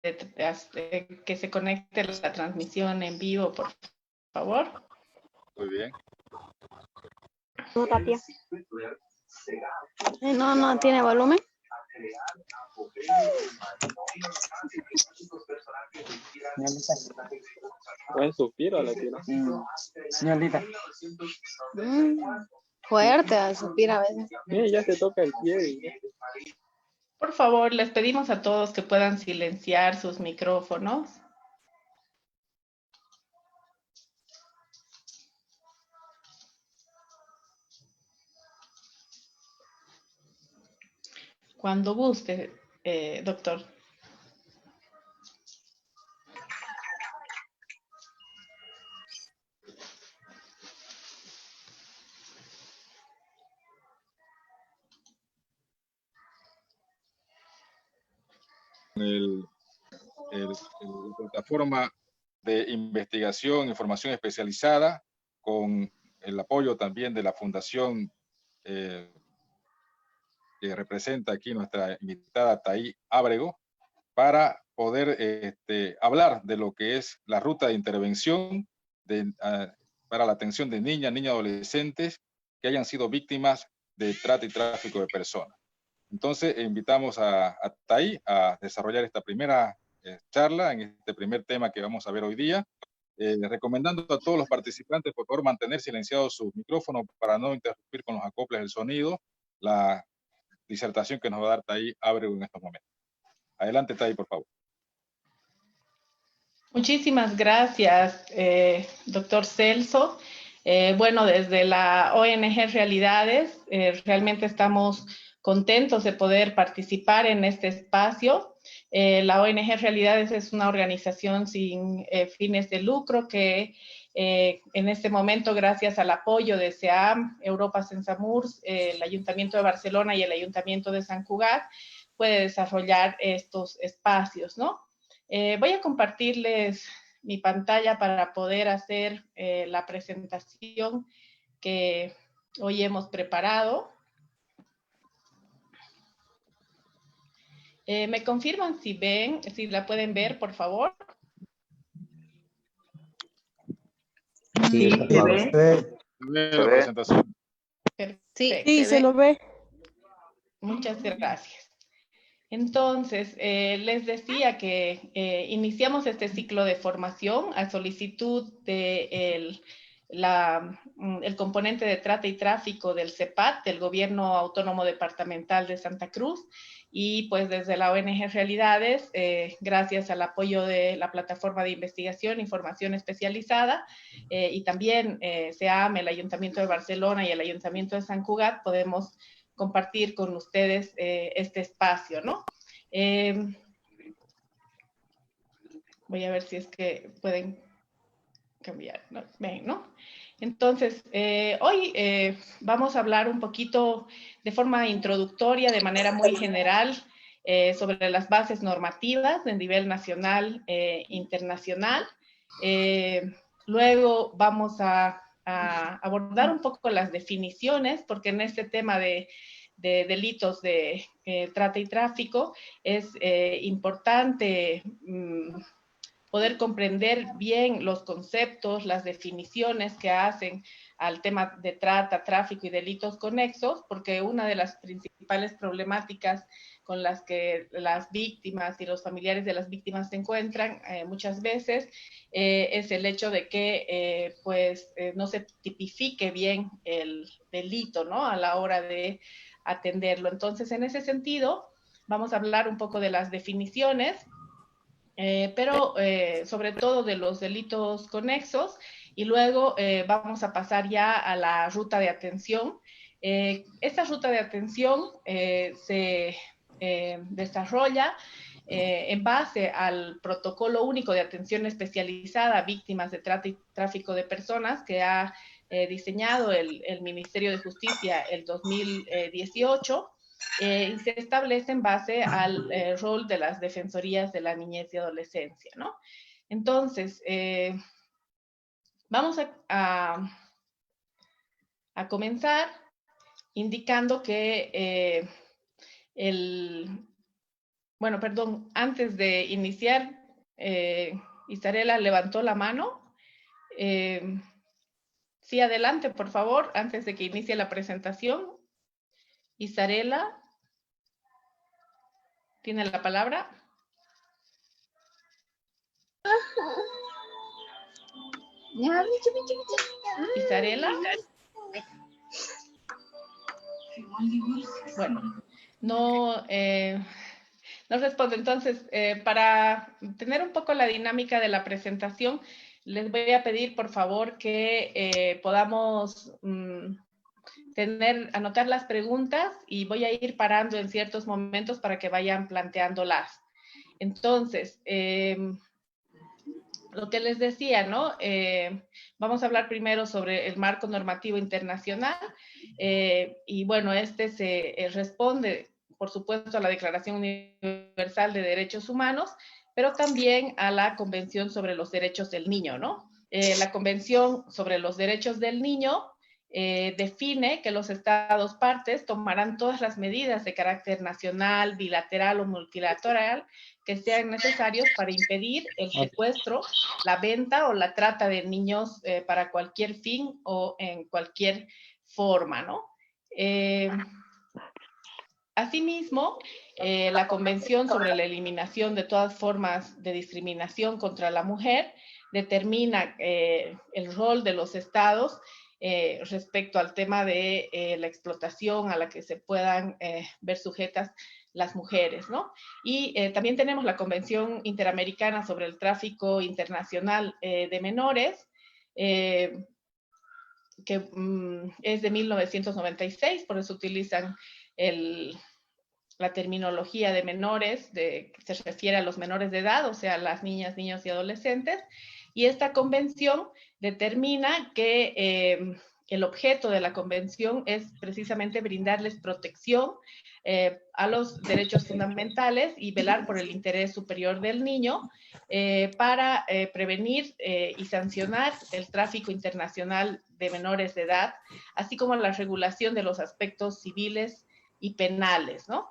que se conecte la transmisión en vivo, por favor. Muy bien. No, Tapia. No tiene volumen. Buen suspiro le tiró. Señorita. Fuerte, suspira a veces. Ya se toca el pie. Por favor, les pedimos a todos que puedan silenciar sus micrófonos. Cuando guste, doctor. La plataforma de investigación, información especializada, con el apoyo también de la Fundación que representa aquí nuestra invitada Taí Ábrego, para poder hablar de lo que es la ruta de intervención para la atención de niñas y adolescentes que hayan sido víctimas de trata y tráfico de personas. Entonces, invitamos a Taí a desarrollar esta primera charla en este primer tema que vamos a ver hoy día, recomendando a todos los participantes, por favor, mantener silenciados sus micrófonos para no interrumpir con los acoples del sonido la disertación que nos va a dar Taí Ábrego en estos momentos. Adelante, Taí, por favor. Muchísimas gracias, doctor Celso. Bueno, desde la ONG Realidades, realmente estamos contentos de poder participar en este espacio. La ONG Realidades es una organización sin fines de lucro que en este momento, gracias al apoyo de SEAM, Europa Sensamurs, el Ayuntamiento de Barcelona y el Ayuntamiento de Sant Cugat, puede desarrollar estos espacios, ¿no? Voy a compartirles mi pantalla para poder hacer la presentación que hoy hemos preparado. ¿Me confirman si la pueden ver, por favor? Sí, se ve. La presentación. Perfecto. Sí, se lo ve. Muchas gracias. Entonces, les decía que iniciamos este ciclo de formación a solicitud de el componente de trata y tráfico del CEPAT, del Gobierno Autónomo Departamental de Santa Cruz, y pues desde la ONG Realidades, gracias al apoyo de la Plataforma de Investigación e Información Especializada, y también SEAM, el Ayuntamiento de Barcelona y el Ayuntamiento de Sant Cugat, podemos compartir con ustedes este espacio, ¿no? Voy a ver si es que pueden cambiar, ¿no? Ven, ¿no? Entonces, hoy vamos a hablar un poquito de forma introductoria, de manera muy general, sobre las bases normativas de nivel nacional e internacional. Luego vamos a abordar un poco las definiciones, porque en este tema de delitos de trata y tráfico es importante poder comprender bien los conceptos, las definiciones que hacen al tema de trata, tráfico y delitos conexos, porque una de las principales problemáticas con las que las víctimas y los familiares de las víctimas se encuentran muchas veces es el hecho de que no se tipifique bien el delito, ¿no? A la hora de atenderlo. Entonces, en ese sentido, vamos a hablar un poco de las definiciones, pero sobre todo de los delitos conexos, y luego vamos a pasar ya a la ruta de atención. Esta ruta de atención se desarrolla en base al Protocolo Único de Atención Especializada a Víctimas de Trata y Tráfico de Personas que ha diseñado el Ministerio de Justicia el 2018, y se establece en base al rol de las defensorías de la niñez y adolescencia, ¿no? Entonces, vamos a comenzar indicando que bueno, perdón, antes de iniciar, Isarela levantó la mano. Sí, adelante, por favor, antes de que inicie la presentación. Isarela, ¿tiene la palabra? Isarela. Bueno, no responde. Entonces, para tener un poco la dinámica de la presentación, les voy a pedir, por favor, que podamos anotar las preguntas y voy a ir parando en ciertos momentos para que vayan planteándolas. Entonces, lo que les decía, ¿no? Vamos a hablar primero sobre el marco normativo internacional y bueno, este se responde, por supuesto, a la Declaración Universal de Derechos Humanos, pero también a la Convención sobre los Derechos del Niño, ¿no? La Convención sobre los Derechos del Niño define que los Estados partes tomarán todas las medidas de carácter nacional, bilateral o multilateral que sean necesarios para impedir el secuestro, la venta o la trata de niños para cualquier fin o en cualquier forma, ¿no? Asimismo, la Convención sobre la Eliminación de todas formas de discriminación contra la mujer determina el rol de los estados respecto al tema de la explotación a la que se puedan ver sujetas las mujeres, ¿no? Y también tenemos la Convención Interamericana sobre el Tráfico Internacional de Menores, que es de 1996, por eso utilizan la terminología de menores, que se refiere a los menores de edad, o sea, las niñas, niños y adolescentes. Y esta convención determina que el objeto de la convención es precisamente brindarles protección a los derechos fundamentales y velar por el interés superior del niño para prevenir y sancionar el tráfico internacional de menores de edad, así como la regulación de los aspectos civiles y penales, ¿no?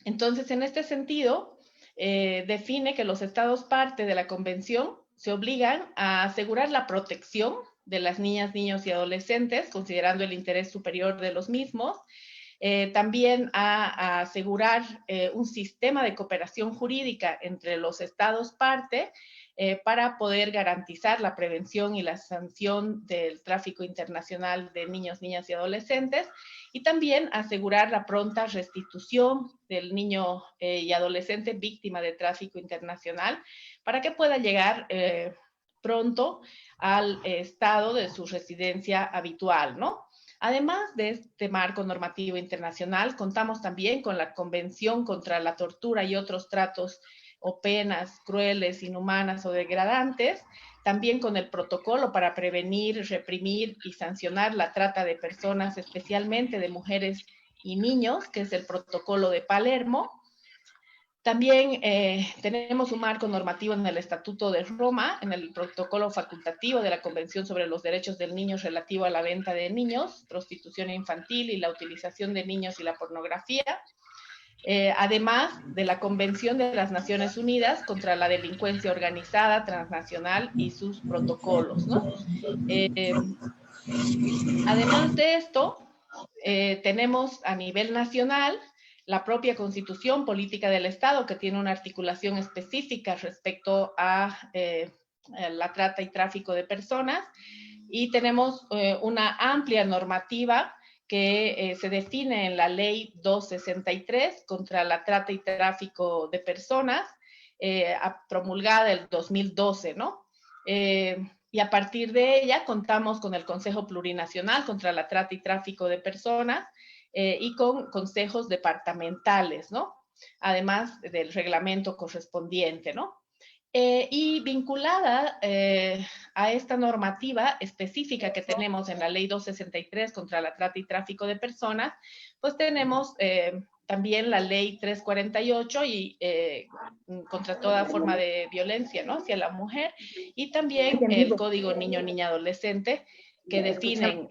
Entonces, en este sentido, define que los estados parte de la convención se obligan a asegurar la protección de las niñas, niños y adolescentes, considerando el interés superior de los mismos, también a asegurar un sistema de cooperación jurídica entre los estados parte para poder garantizar la prevención y la sanción del tráfico internacional de niños, niñas y adolescentes, y también asegurar la pronta restitución del niño y adolescente víctima de tráfico internacional para que pueda llegar pronto al estado de su residencia habitual, ¿no? Además de este marco normativo internacional, contamos también con la Convención contra la Tortura y otros tratos o penas crueles, inhumanas o degradantes, también con el protocolo para prevenir, reprimir y sancionar la trata de personas, especialmente de mujeres y niños, que es el protocolo de Palermo. También tenemos un marco normativo en el Estatuto de Roma, en el protocolo facultativo de la Convención sobre los Derechos del Niño relativo a la venta de niños, prostitución infantil y la utilización de niños y la pornografía. Además de la Convención de las Naciones Unidas contra la Delincuencia Organizada Transnacional y sus protocolos, ¿no? Además de esto, tenemos a nivel nacional la propia Constitución Política del Estado, que tiene una articulación específica respecto a la trata y tráfico de personas, y tenemos una amplia normativa que se define en la Ley 263 contra la trata y tráfico de personas, promulgada el 2012, ¿no? Y a partir de ella contamos con el Consejo Plurinacional contra la Trata y Tráfico de Personas y con consejos departamentales, ¿no? Además del reglamento correspondiente, ¿no? Y vinculada a esta normativa específica que tenemos en la Ley 263 contra la Trata y Tráfico de Personas, pues tenemos también la Ley 348 y contra toda forma de violencia, ¿no? Hacia la mujer, y también el Código Niño, Niña, Adolescente, que definen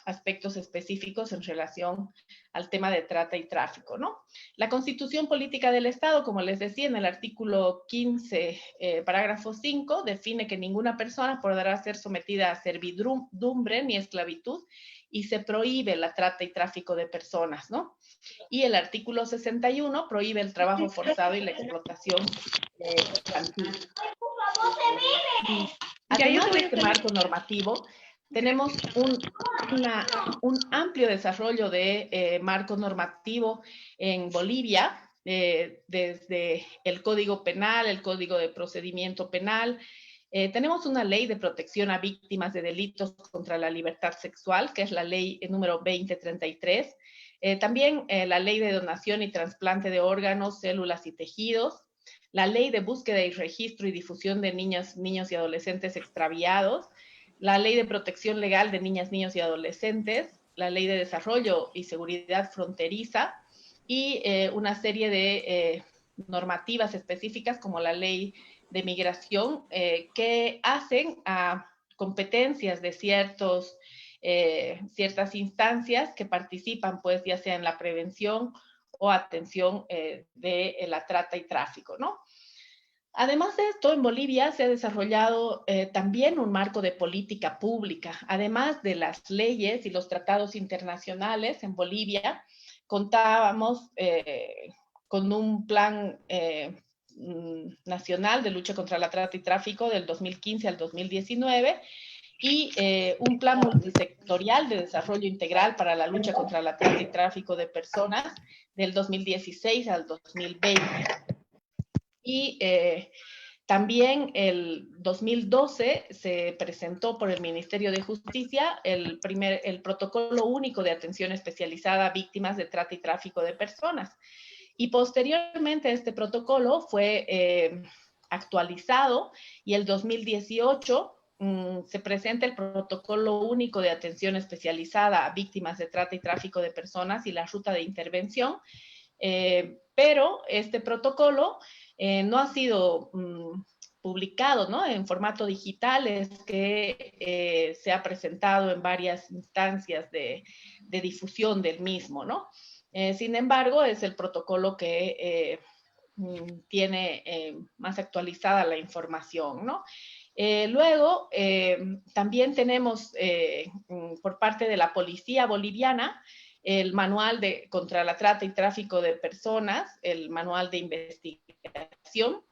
aspectos específicos en relación al tema de trata y tráfico, ¿no? La Constitución Política del Estado, como les decía, en el artículo 15, parágrafo 5, define que ninguna persona podrá ser sometida a servidumbre ni esclavitud y se prohíbe la trata y tráfico de personas, ¿no? Y el artículo 61 prohíbe el trabajo forzado y la explotación infantil. Además de este marco normativo, tenemos un amplio desarrollo de marco normativo en Bolivia, desde el Código Penal, el Código de Procedimiento Penal. Tenemos una ley de protección a víctimas de delitos contra la libertad sexual, que es la ley número 2033. También la ley de donación y trasplante de órganos, células y tejidos. La ley de búsqueda y registro y difusión de niñas, niños y adolescentes extraviados. La ley de protección legal de niñas, niños y adolescentes. La ley de desarrollo y seguridad fronteriza. Y una serie de normativas específicas como la ley de migración que hacen a competencias de ciertas instancias que participan, pues, ya sea en la prevención o atención de la trata y tráfico, ¿no? Además de esto, en Bolivia se ha desarrollado también un marco de política pública. Además de las leyes y los tratados internacionales, en Bolivia contábamos con un plan nacional de lucha contra la trata y tráfico del 2015 al 2019 y un plan multisectorial de desarrollo integral para la lucha contra la trata y tráfico de personas del 2016 al 2020. Y también el 2012 se presentó por el Ministerio de Justicia el protocolo único de atención especializada a víctimas de trata y tráfico de personas. Y posteriormente este protocolo fue actualizado y el 2018 se presenta el protocolo único de atención especializada a víctimas de trata y tráfico de personas y la ruta de intervención, pero este protocolo no ha sido publicado, ¿no?, en formato digital, es que se ha presentado en varias instancias de difusión del mismo, ¿no? Sin embargo, es el protocolo que tiene más actualizada la información, ¿no? Luego, también tenemos por parte de la policía boliviana el manual contra la trata y tráfico de personas, el manual de investigación,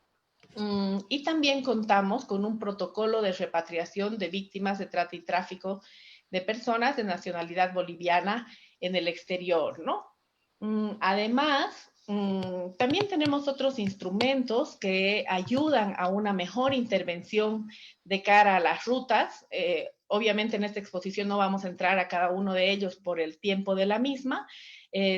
y también contamos con un protocolo de repatriación de víctimas de trata y tráfico de personas de nacionalidad boliviana en el exterior, ¿no? Además, también tenemos otros instrumentos que ayudan a una mejor intervención de cara a las rutas. Obviamente en esta exposición no vamos a entrar a cada uno de ellos por el tiempo de la misma.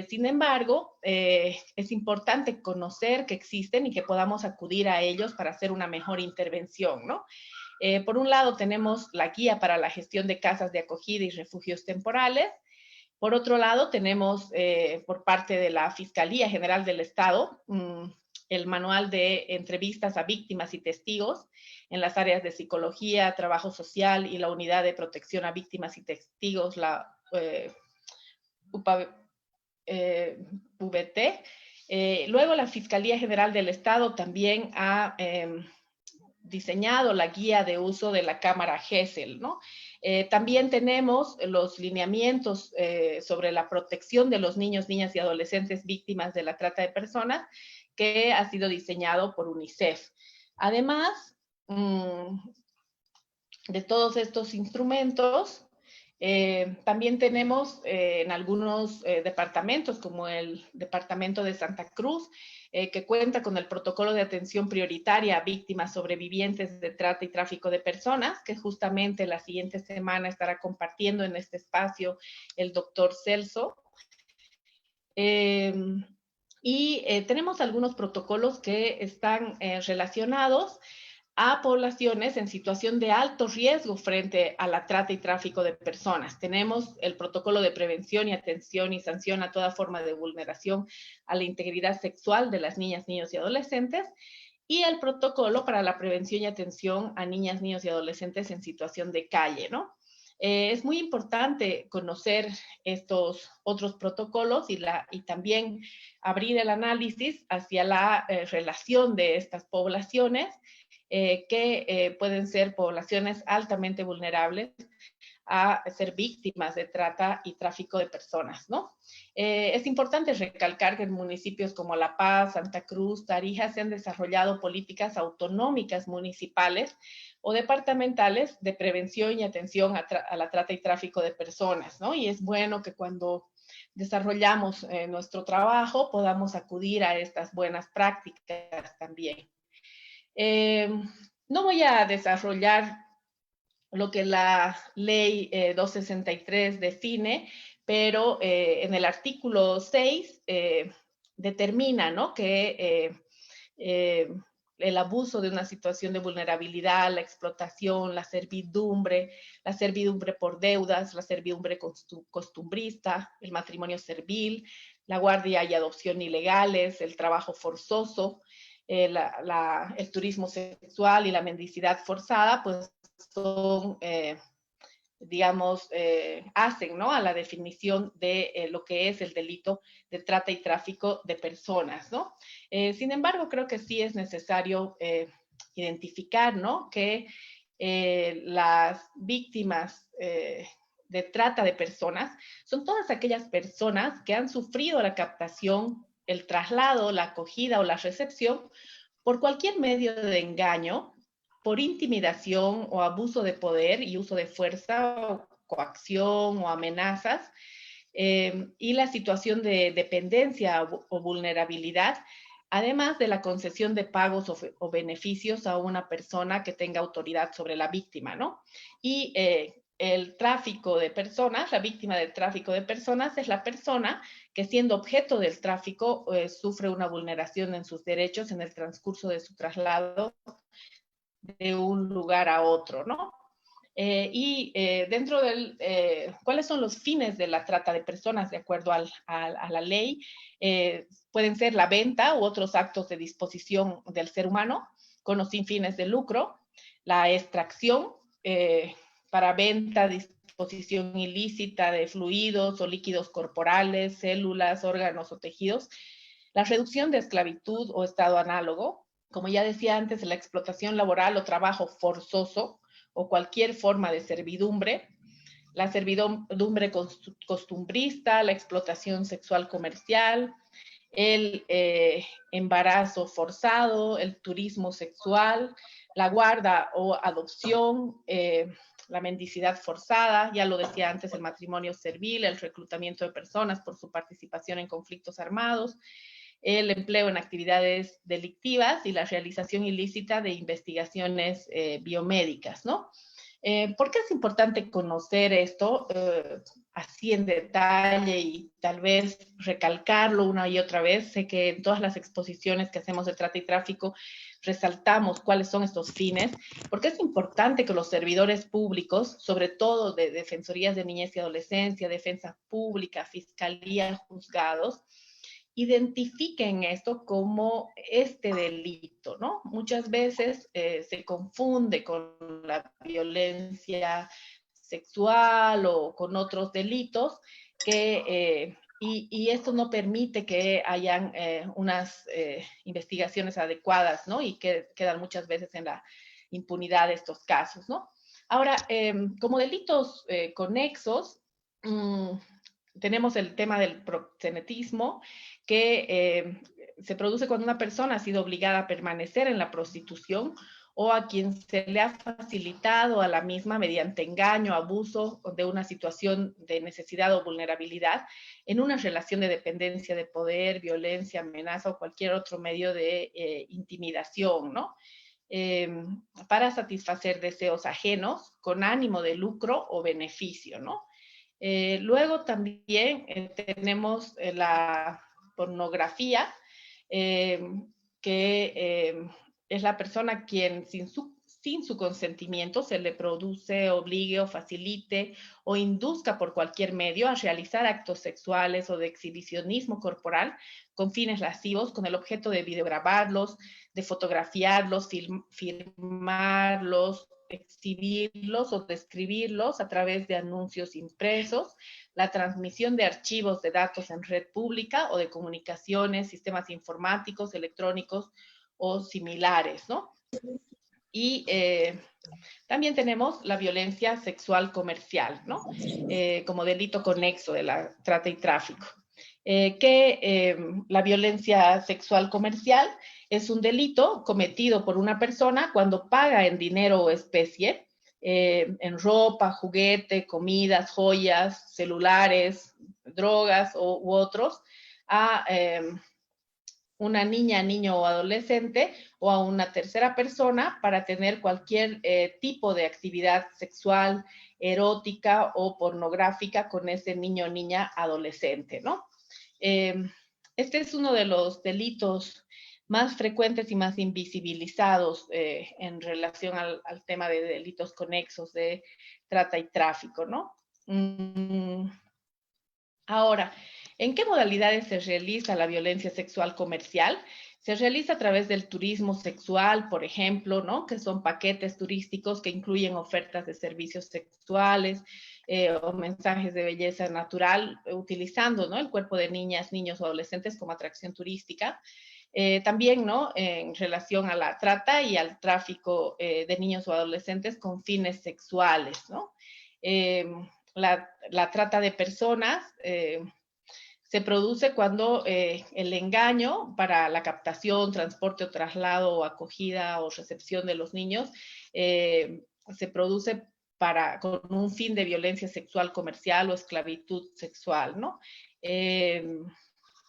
Sin embargo, es importante conocer que existen y que podamos acudir a ellos para hacer una mejor intervención, ¿no? Por un lado tenemos la guía para la gestión de casas de acogida y refugios temporales. Por otro lado, tenemos por parte de la Fiscalía General del Estado el manual de entrevistas a víctimas y testigos en las áreas de psicología, trabajo social y la unidad de protección a víctimas y testigos, la VT. Luego la Fiscalía General del Estado también ha diseñado la guía de uso de la cámara Gesell, ¿no? También tenemos los lineamientos sobre la protección de los niños, niñas y adolescentes víctimas de la trata de personas, que ha sido diseñado por UNICEF. Además de todos estos instrumentos, también tenemos en algunos departamentos, como el departamento de Santa Cruz, que cuenta con el protocolo de atención prioritaria a víctimas sobrevivientes de trata y tráfico de personas, que justamente la siguiente semana estará compartiendo en este espacio el doctor Celso. Tenemos algunos protocolos que están relacionados a poblaciones en situación de alto riesgo frente a la trata y tráfico de personas. Tenemos el protocolo de prevención y atención y sanción a toda forma de vulneración a la integridad sexual de las niñas, niños y adolescentes, y el protocolo para la prevención y atención a niñas, niños y adolescentes en situación de calle, ¿no? Es muy importante conocer estos otros protocolos y también abrir el análisis hacia la relación de estas poblaciones que pueden ser poblaciones altamente vulnerables a ser víctimas de trata y tráfico de personas, ¿no? Es importante recalcar que en municipios como La Paz, Santa Cruz, Tarija se han desarrollado políticas autonómicas municipales o departamentales de prevención y atención a la trata y tráfico de personas, ¿no? Y es bueno que cuando desarrollamos nuestro trabajo podamos acudir a estas buenas prácticas también. No voy a desarrollar lo que la ley 263 define, pero en el artículo 6 determina, ¿no?, que el abuso de una situación de vulnerabilidad, la explotación, la servidumbre por deudas, la servidumbre costumbrista, el matrimonio servil, la guardia y adopción ilegales, el trabajo forzoso, el turismo sexual y la mendicidad forzada, pues son, digamos, hacen, ¿no?, a la definición de lo que es el delito de trata y tráfico de personas, ¿no? Sin embargo, creo que sí es necesario identificar, ¿no?, que las víctimas de trata de personas son todas aquellas personas que han sufrido la captación, el traslado, la acogida o la recepción por cualquier medio de engaño, por intimidación o abuso de poder y uso de fuerza o coacción o amenazas, y la situación de dependencia o vulnerabilidad, además de la concesión de pagos o beneficios a una persona que tenga autoridad sobre la víctima, ¿no? Y el tráfico de personas, la víctima del tráfico de personas es la persona que, siendo objeto del tráfico, sufre una vulneración en sus derechos en el transcurso de su traslado de un lugar a otro, ¿no? Dentro del, ¿cuáles son los fines de la trata de personas de acuerdo a la ley? Pueden ser la venta u otros actos de disposición del ser humano con o sin fines de lucro, la extracción para venta, disposición ilícita de fluidos o líquidos corporales, células, órganos o tejidos, la reducción de esclavitud o estado análogo, como ya decía antes, la explotación laboral o trabajo forzoso o cualquier forma de servidumbre, la servidumbre costumbrista, la explotación sexual comercial, el embarazo forzado, el turismo sexual, la guarda o adopción, la mendicidad forzada, ya lo decía antes, el matrimonio servil, el reclutamiento de personas por su participación en conflictos armados, el empleo en actividades delictivas y la realización ilícita de investigaciones biomédicas, ¿no? ¿Por qué es importante conocer esto así en detalle y tal vez recalcarlo una y otra vez? Sé que en todas las exposiciones que hacemos de trata y tráfico resaltamos cuáles son estos fines, porque es importante que los servidores públicos, sobre todo de defensorías de niñez y adolescencia, defensa pública, fiscalía, juzgados, identifiquen esto como este delito, ¿no? Muchas veces se confunde con la violencia sexual o con otros delitos y esto no permite que hayan unas investigaciones adecuadas, ¿no? Y que quedan muchas veces en la impunidad de estos casos, ¿no? Ahora, como delitos conexos, tenemos el tema del proxenetismo, que se produce cuando una persona ha sido obligada a permanecer en la prostitución o a quien se le ha facilitado a la misma mediante engaño, abuso de una situación de necesidad o vulnerabilidad en una relación de dependencia de poder, violencia, amenaza o cualquier otro medio de intimidación, ¿no? Para satisfacer deseos ajenos con ánimo de lucro o beneficio, ¿no? Luego también tenemos la pornografía, que es la persona quien sin su consentimiento se le produce, obligue o facilite o induzca por cualquier medio a realizar actos sexuales o de exhibicionismo corporal con fines lascivos con el objeto de videograbarlos, de fotografiarlos, filmarlos, exhibirlos o describirlos a través de anuncios impresos, la transmisión de archivos de datos en red pública o de comunicaciones, sistemas informáticos, electrónicos o similares, ¿no? Y también tenemos la violencia sexual comercial, ¿no? Como delito conexo de la trata y tráfico. La violencia sexual comercial es un delito cometido por una persona cuando paga en dinero o especie, en ropa, juguete, comidas, joyas, celulares, drogas u otros, a una niña, niño o adolescente o a una tercera persona para tener cualquier tipo de actividad sexual, erótica o pornográfica con ese niño, niña, adolescente, ¿no? Este es uno de los delitos más frecuentes y más invisibilizados en relación al tema de delitos conexos de trata y tráfico, ¿no? Ahora, ¿en qué modalidades se realiza la violencia sexual comercial? Se realiza a través del turismo sexual, por ejemplo, ¿no? Que son paquetes turísticos que incluyen ofertas de servicios sexuales o mensajes de belleza natural, utilizando, ¿no? El cuerpo de niñas, niños o adolescentes como atracción turística. También, ¿no? En relación a la trata y al tráfico de niños o adolescentes con fines sexuales, ¿no? La trata de personas se produce cuando el engaño para la captación, transporte o traslado o acogida o recepción de los niños se produce con un fin de violencia sexual comercial o esclavitud sexual, ¿no?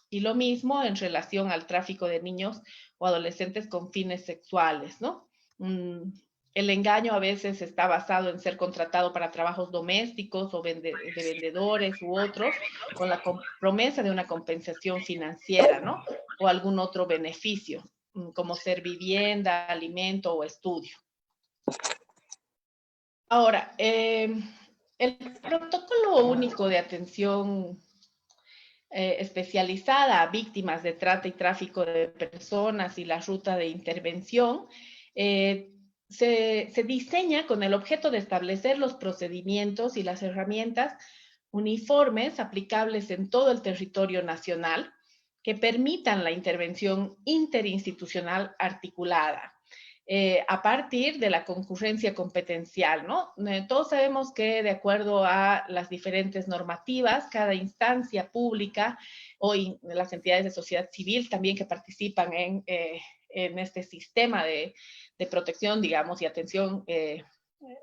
Y lo mismo en relación al tráfico de niños o adolescentes con fines sexuales, ¿no? El engaño a veces está basado en ser contratado para trabajos domésticos o de vendedores u otros, con la promesa de una compensación financiera, ¿no? O algún otro beneficio, como ser vivienda, alimento o estudio. Ahora, el protocolo único de atención especializada a víctimas de trata y tráfico de personas y la ruta de intervención se diseña con el objeto de establecer los procedimientos y las herramientas uniformes aplicables en todo el territorio nacional que permitan la intervención interinstitucional articulada. A partir de la concurrencia competencial, ¿no? Todos sabemos que de acuerdo a las diferentes normativas, cada instancia pública o las entidades de sociedad civil también que participan en este sistema de protección, digamos, y atención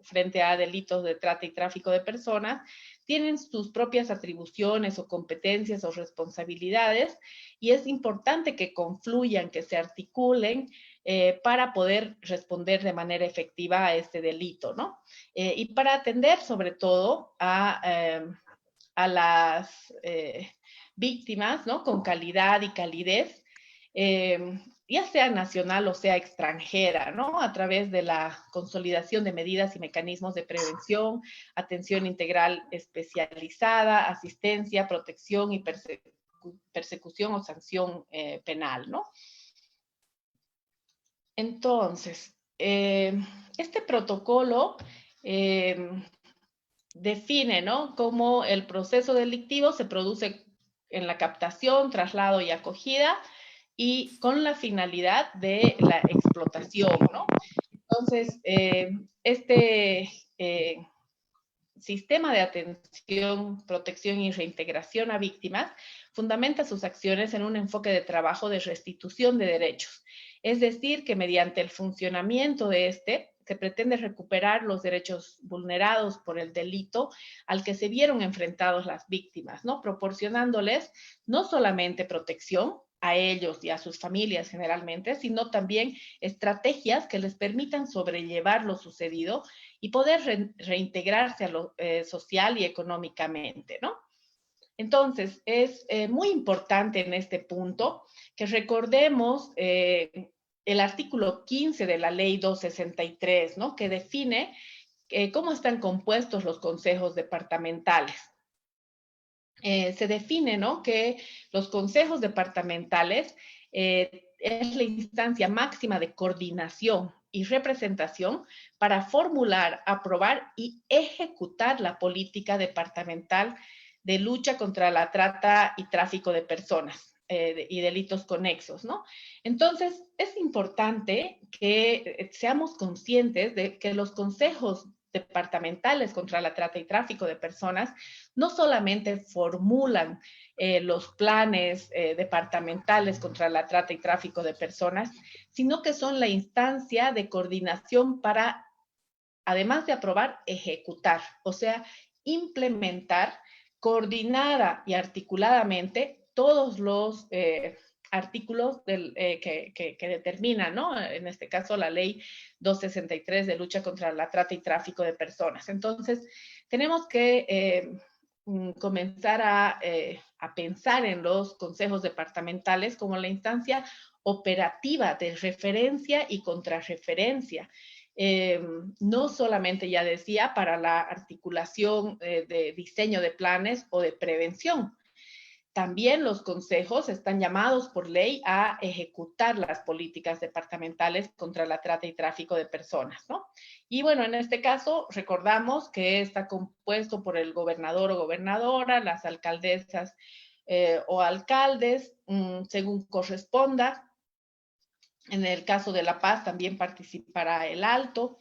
frente a delitos de trata y tráfico de personas, tienen sus propias atribuciones o competencias o responsabilidades y es importante que confluyan, que se articulen para poder responder de manera efectiva a este delito, ¿no? Y para atender sobre todo a las víctimas, ¿no? Con calidad y calidez, ya sea nacional o sea extranjera, ¿no? A través de la consolidación de medidas y mecanismos de prevención, atención integral especializada, asistencia, protección y persecución o sanción penal, ¿no? Entonces, este protocolo define, ¿no? Cómo el proceso delictivo se produce en la captación, traslado y acogida y con la finalidad de la explotación, ¿no? Entonces, este sistema de atención, protección y reintegración a víctimas fundamenta sus acciones en un enfoque de trabajo de restitución de derechos. Es decir, que mediante el funcionamiento de se pretende recuperar los derechos vulnerados por el delito al que se vieron enfrentados las víctimas, ¿no? Proporcionándoles no solamente protección a ellos y a sus familias generalmente, sino también estrategias que les permitan sobrellevar lo sucedido y poder reintegrarse a lo social y económicamente, ¿no? Entonces, es muy importante en este punto que recordemos el artículo 15 de la Ley 263, ¿no? Que define cómo están compuestos los consejos departamentales. Se define, ¿no? Que los consejos departamentales es la instancia máxima de coordinación y representación para formular, aprobar y ejecutar la política departamental de lucha contra la trata y tráfico de personas y delitos conexos, ¿no? Entonces, es importante que seamos conscientes de que los consejos departamentales contra la trata y tráfico de personas no solamente formulan los planes departamentales contra la trata y tráfico de personas, sino que son la instancia de coordinación para, además de aprobar, ejecutar, o sea, implementar coordinada y articuladamente todos los artículos que determinan, ¿no? En este caso, la ley 263 de lucha contra la trata y tráfico de personas. Entonces, tenemos que comenzar a pensar en los consejos departamentales como la instancia operativa de referencia y contrarreferencia. No solamente, ya decía, para la articulación de diseño de planes o de prevención. También los consejos están llamados por ley a ejecutar las políticas departamentales contra la trata y tráfico de personas, ¿no? Y bueno, en este caso, recordamos que está compuesto por el gobernador o gobernadora, las alcaldesas o alcaldes, según corresponda. En el caso de La Paz también participará el Alto.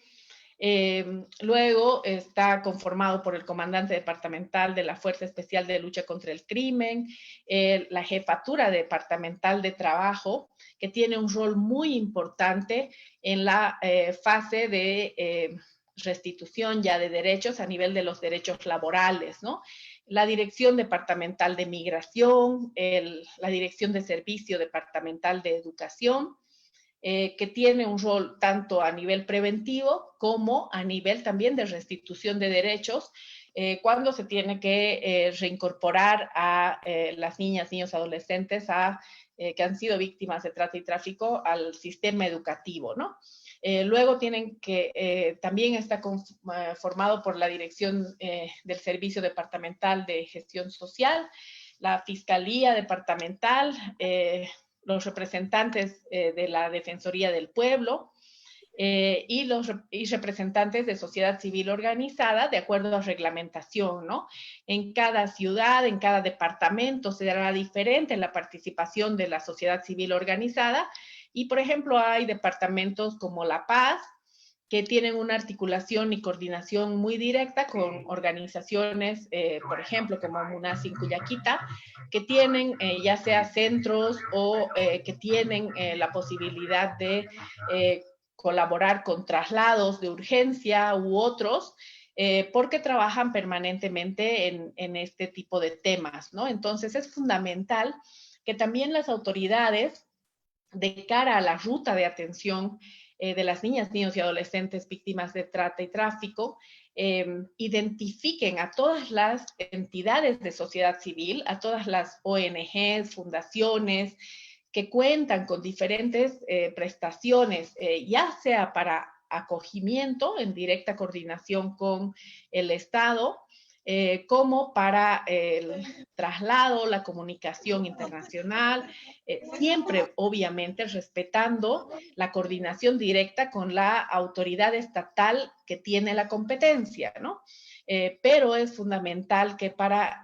Luego está conformado por el comandante departamental de la Fuerza Especial de Lucha contra el Crimen, la Jefatura Departamental de Trabajo, que tiene un rol muy importante en la fase de restitución ya de derechos a nivel de los derechos laborales, ¿no? La Dirección Departamental de Migración, la Dirección de Servicio Departamental de Educación, que tiene un rol tanto a nivel preventivo como a nivel también de restitución de derechos, cuando se tiene que reincorporar a las niñas, niños, adolescentes que han sido víctimas de trata y tráfico al sistema educativo, ¿no? Luego tienen que, también está formado por la Dirección del Servicio Departamental de Gestión Social, la Fiscalía Departamental, los representantes de la Defensoría del Pueblo y representantes de sociedad civil organizada de acuerdo a reglamentación, ¿no? En cada ciudad, en cada departamento será diferente la participación de la sociedad civil organizada y, por ejemplo, hay departamentos como La Paz, que tienen una articulación y coordinación muy directa con organizaciones, por ejemplo, como MUNASI Cuyaquita, que tienen ya sea centros o que tienen la posibilidad de colaborar con traslados de urgencia u otros, porque trabajan permanentemente en este tipo de temas, ¿no? Entonces es fundamental que también las autoridades, de cara a la ruta de atención de las niñas, niños y adolescentes víctimas de trata y tráfico, identifiquen a todas las entidades de sociedad civil, a todas las ONGs, fundaciones, que cuentan con diferentes prestaciones, ya sea para acogimiento en directa coordinación con el Estado, como para el traslado, la comunicación internacional, siempre obviamente respetando la coordinación directa con la autoridad estatal que tiene la competencia, ¿no? Pero es fundamental que para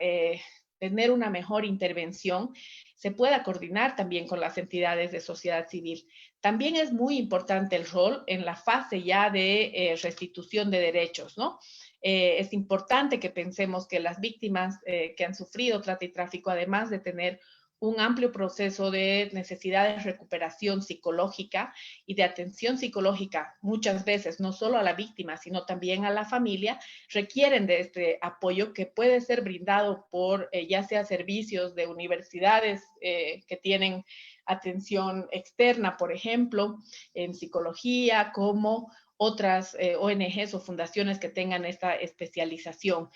tener una mejor intervención se pueda coordinar también con las entidades de sociedad civil. También es muy importante el rol en la fase ya de restitución de derechos, ¿no? Es importante que pensemos que las víctimas que han sufrido trata y tráfico, además de tener un amplio proceso de necesidad de recuperación psicológica y de atención psicológica, muchas veces no solo a la víctima, sino también a la familia, requieren de este apoyo que puede ser brindado por ya sea servicios de universidades que tienen atención externa, por ejemplo, en psicología, como otras ONGs o fundaciones que tengan esta especialización.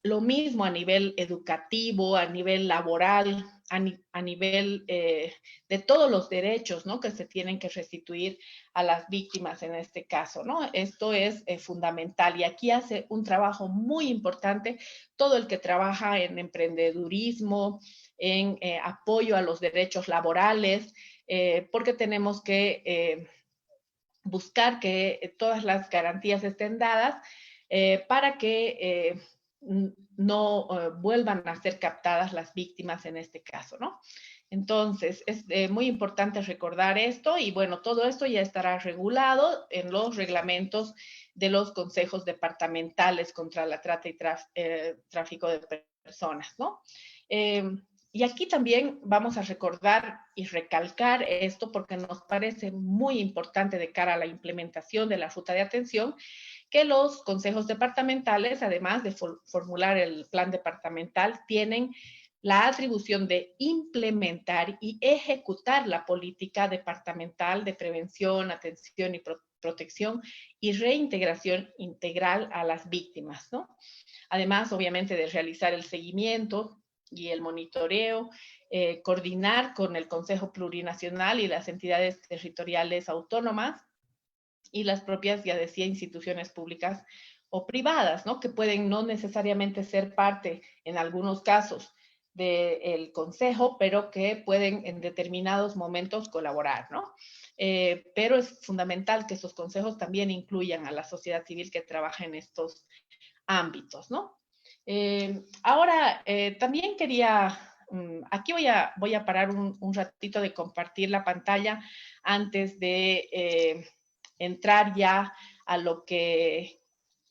Lo mismo a nivel educativo, a nivel laboral, a nivel de todos los derechos, ¿no?, que se tienen que restituir a las víctimas en este caso, ¿no? Esto es fundamental y aquí hace un trabajo muy importante todo el que trabaja en emprendedurismo, en apoyo a los derechos laborales, porque tenemos que buscar que todas las garantías estén dadas para que no vuelvan a ser captadas las víctimas en este caso, ¿no? Entonces, es muy importante recordar esto y bueno, todo esto ya estará regulado en los reglamentos de los consejos departamentales contra la trata y tráfico de personas, ¿no? Y aquí también vamos a recordar y recalcar esto porque nos parece muy importante de cara a la implementación de la ruta de atención, que los consejos departamentales, además de formular el plan departamental, tienen la atribución de implementar y ejecutar la política departamental de prevención, atención y protección y reintegración integral a las víctimas, ¿no? Además, obviamente, de realizar el seguimiento y el monitoreo, coordinar con el Consejo Plurinacional y las entidades territoriales autónomas y las propias, ya decía, instituciones públicas o privadas, ¿no? Que pueden no necesariamente ser parte, en algunos casos, del Consejo, pero que pueden en determinados momentos colaborar, ¿no? Pero es fundamental que esos consejos también incluyan a la sociedad civil que trabaja en estos ámbitos, ¿no? Ahora, también quería, aquí voy a parar un ratito de compartir la pantalla antes de entrar ya a lo que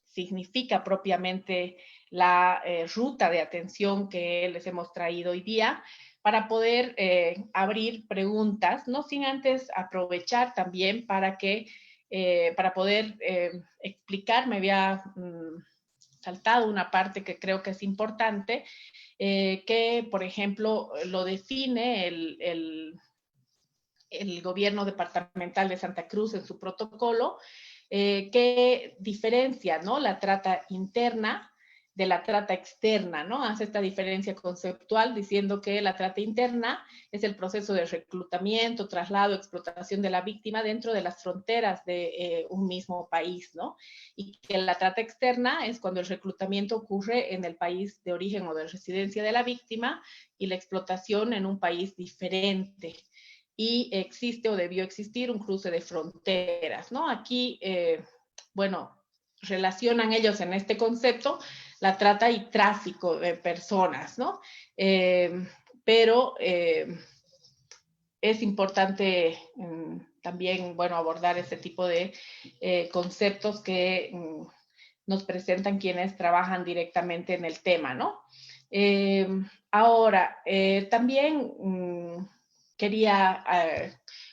significa propiamente la ruta de atención que les hemos traído hoy día, para poder abrir preguntas, no sin antes aprovechar también para poder explicar, me había saltado una parte que creo que es importante, que, por ejemplo, lo define el gobierno departamental de Santa Cruz en su protocolo, que diferencia, ¿no?, la trata interna de la trata externa, ¿no? Hace esta diferencia conceptual diciendo que la trata interna es el proceso de reclutamiento, traslado, explotación de la víctima dentro de las fronteras de un mismo país, ¿no? Y que la trata externa es cuando el reclutamiento ocurre en el país de origen o de residencia de la víctima y la explotación en un país diferente. Y existe o debió existir un cruce de fronteras, ¿no? Aquí, bueno, relacionan ellos en este concepto la trata y tráfico de personas, ¿no? Pero es importante también, bueno, abordar este tipo de conceptos que nos presentan quienes trabajan directamente en el tema, ¿no? Ahora, también quería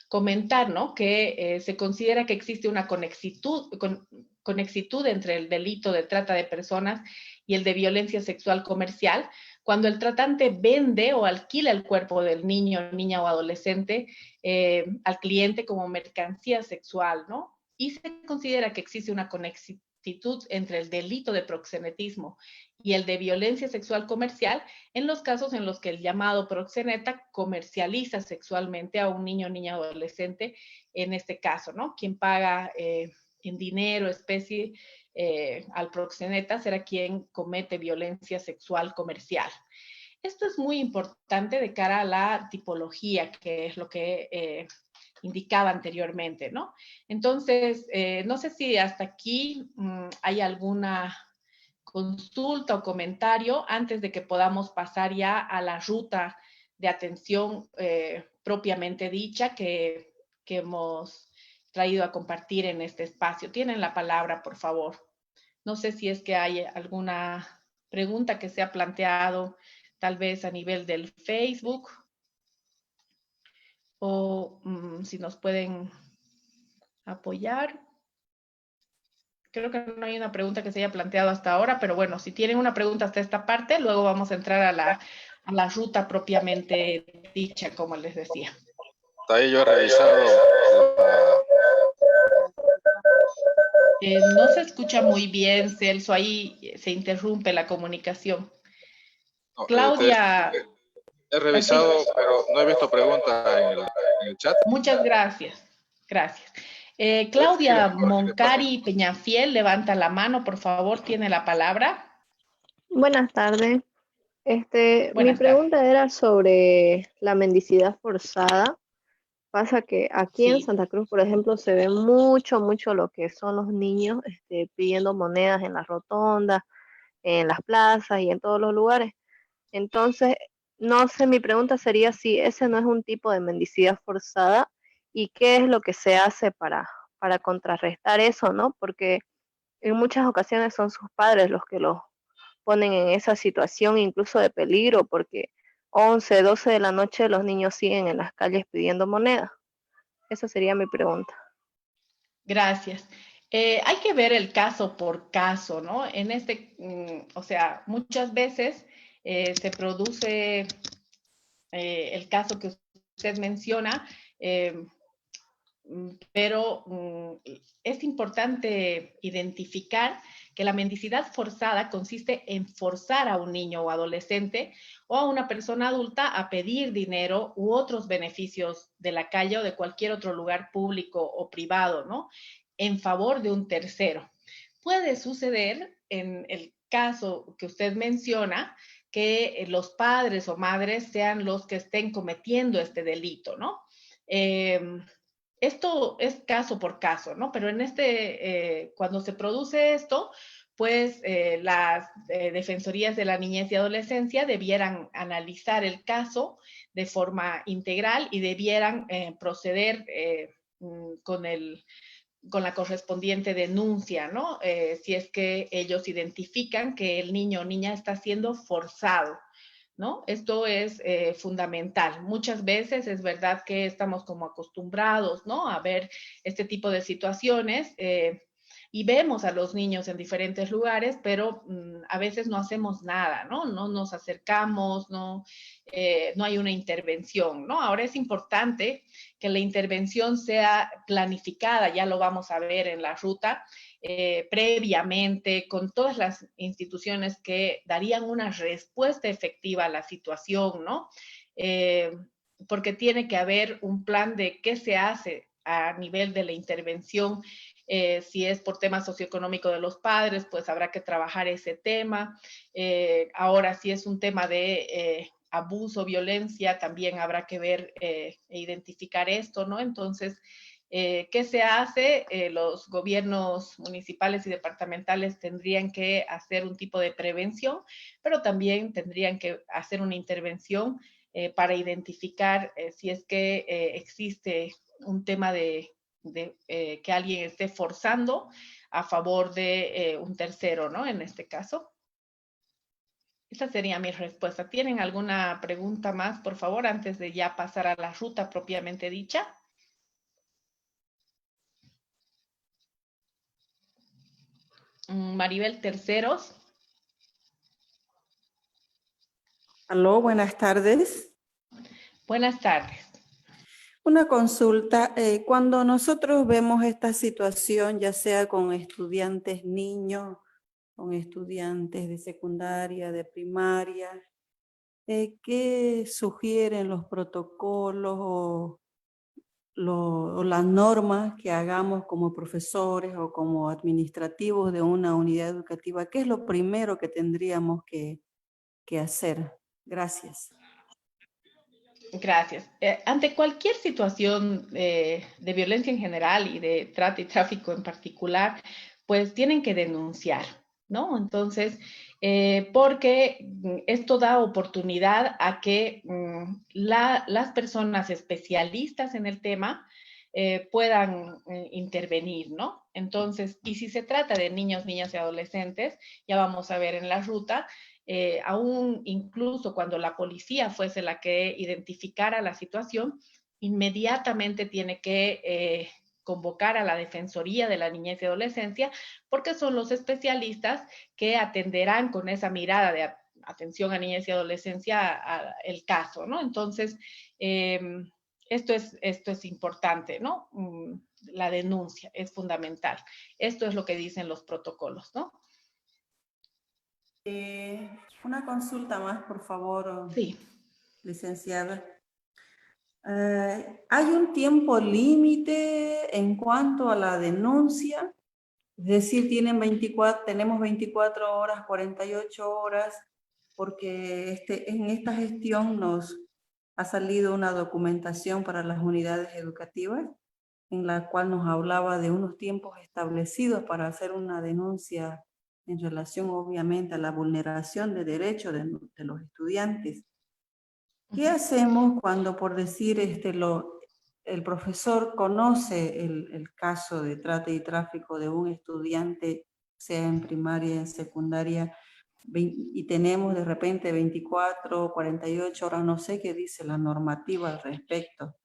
comentar, ¿no?, que se considera que existe una conexitud entre el delito de trata de personas y el de violencia sexual comercial, cuando el tratante vende o alquila el cuerpo del niño, niña o adolescente al cliente como mercancía sexual, ¿no? Y se considera que existe una conexitud entre el delito de proxenetismo y el de violencia sexual comercial en los casos en los que el llamado proxeneta comercializa sexualmente a un niño, niña o adolescente, en este caso, ¿no? Quien paga en dinero, especie, al proxeneta será quien comete violencia sexual comercial. Esto es muy importante de cara a la tipología, que es lo que indicaba anteriormente, ¿no? Entonces, no sé si hasta aquí hay alguna consulta o comentario antes de que podamos pasar ya a la ruta de atención propiamente dicha que hemos traído a compartir en este espacio. Tienen la palabra, por favor. No sé si es que hay alguna pregunta que se ha planteado tal vez a nivel del Facebook o si nos pueden apoyar. Creo que no hay una pregunta que se haya planteado hasta ahora, pero bueno, si tienen una pregunta hasta esta parte, luego vamos a entrar a la ruta propiamente dicha, como les decía. Ahí yo he revisado. No se escucha muy bien, Celso, ahí se interrumpe la comunicación. No, Claudia. he revisado, pero no he visto preguntas en el chat. Muchas gracias. Gracias. Claudia Moncari Peñafiel, levanta la mano, por favor, tiene la palabra. Buenas tardes. Mi pregunta era sobre la mendicidad forzada. Pasa que aquí en Sí, Santa Cruz, por ejemplo, se ve mucho, mucho lo que son los niños pidiendo monedas en las rotondas, en las plazas y en todos los lugares. Entonces, no sé, mi pregunta sería si ese no es un tipo de mendicidad forzada y qué es lo que se hace para contrarrestar eso, ¿no? Porque en muchas ocasiones son sus padres los que los ponen en esa situación incluso de peligro, porque 11, 12 de la noche los niños siguen en las calles pidiendo monedas. Esa sería mi pregunta. gracias. Hay que ver el caso por caso, ¿no? O sea, muchas veces se produce el caso que usted menciona, eh, pero es importante identificar que la mendicidad forzada consiste en forzar a un niño o adolescente o a una persona adulta a pedir dinero u otros beneficios de la calle o de cualquier otro lugar público o privado, ¿no? En favor de un tercero. Puede suceder en el caso que usted menciona que los padres o madres sean los que estén cometiendo este delito, ¿no? Esto es caso por caso, ¿no? Pero cuando se produce esto, pues las defensorías de la niñez y adolescencia debieran analizar el caso de forma integral y debieran proceder con con la correspondiente denuncia, ¿no? Si es que ellos identifican que el niño o niña está siendo forzado, ¿no? Esto es fundamental. Muchas veces es verdad que estamos como acostumbrados, ¿no? A ver este tipo de situaciones y vemos a los niños en diferentes lugares, pero a veces no hacemos nada, ¿no? No nos acercamos, no hay una intervención, ¿no? Ahora es importante que la intervención sea planificada, ya lo vamos a ver en la ruta, previamente con todas las instituciones que darían una respuesta efectiva a la situación, ¿no? Eh, Porque tiene que haber un plan de qué se hace a nivel de la intervención. Si es por tema socioeconómico de los padres, pues habrá que trabajar ese tema. Ahora, si es un tema de abuso, violencia, también habrá que ver e identificar esto, ¿no? Entonces, ¿qué se hace? Los gobiernos municipales y departamentales tendrían que hacer un tipo de prevención, pero también tendrían que hacer una intervención para identificar si es que existe un tema de que alguien esté forzando a favor de un tercero, ¿no? En este caso. Esa sería mi respuesta. ¿Tienen alguna pregunta más, por favor, antes de ya pasar a la ruta propiamente dicha? Maribel Terceros. Aló, buenas tardes. Buenas tardes. Una consulta. Cuando nosotros vemos esta situación, ya sea con estudiantes niños, con estudiantes de secundaria, de primaria, ¿qué sugieren los protocolos o las normas que hagamos como profesores o como administrativos de una unidad educativa? ¿Qué es lo primero que tendríamos que hacer? Gracias. Gracias. Ante cualquier situación de violencia en general y de trata y tráfico en particular, pues tienen que denunciar, ¿no? Entonces, porque esto da oportunidad a que las personas especialistas en el tema puedan intervenir, ¿no? Entonces, y si se trata de niños, niñas y adolescentes, ya vamos a ver en la ruta, aún incluso cuando la policía fuese la que identificara la situación, inmediatamente tiene que convocar a la Defensoría de la Niñez y Adolescencia, porque son los especialistas que atenderán con esa mirada de atención a niñez y adolescencia el caso, ¿no? Entonces, esto es importante, ¿no? La denuncia es fundamental. Esto es lo que dicen los protocolos, ¿no? Una consulta más, por favor, Sí. licenciada. ¿Hay un tiempo límite en cuanto a la denuncia? Es decir, tenemos 24 horas, 48 horas, porque en esta gestión ha salido una documentación para las unidades educativas en la cual nos hablaba de unos tiempos establecidos para hacer una denuncia en relación obviamente a la vulneración de derechos de los estudiantes. ¿Qué hacemos cuando, por decir, el profesor conoce el caso de trata y tráfico de un estudiante, sea en primaria, en secundaria, y tenemos de repente 24 o 48 horas, no sé qué dice la normativa al respecto?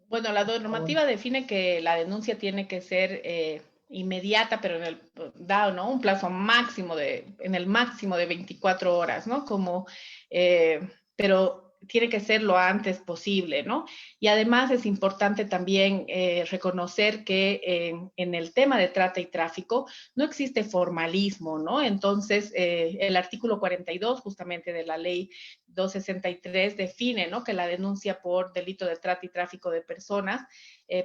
Bueno, la normativa define que la denuncia tiene que ser inmediata, pero dado, ¿no? Un plazo máximo en el máximo de 24 horas, ¿no? Pero tiene que ser lo antes posible, ¿no? Y además es importante también reconocer que en el tema de trata y tráfico no existe formalismo, ¿no? Entonces, el artículo 42 justamente de la ley 263 define, ¿no?, que la denuncia por delito de trata y tráfico de personas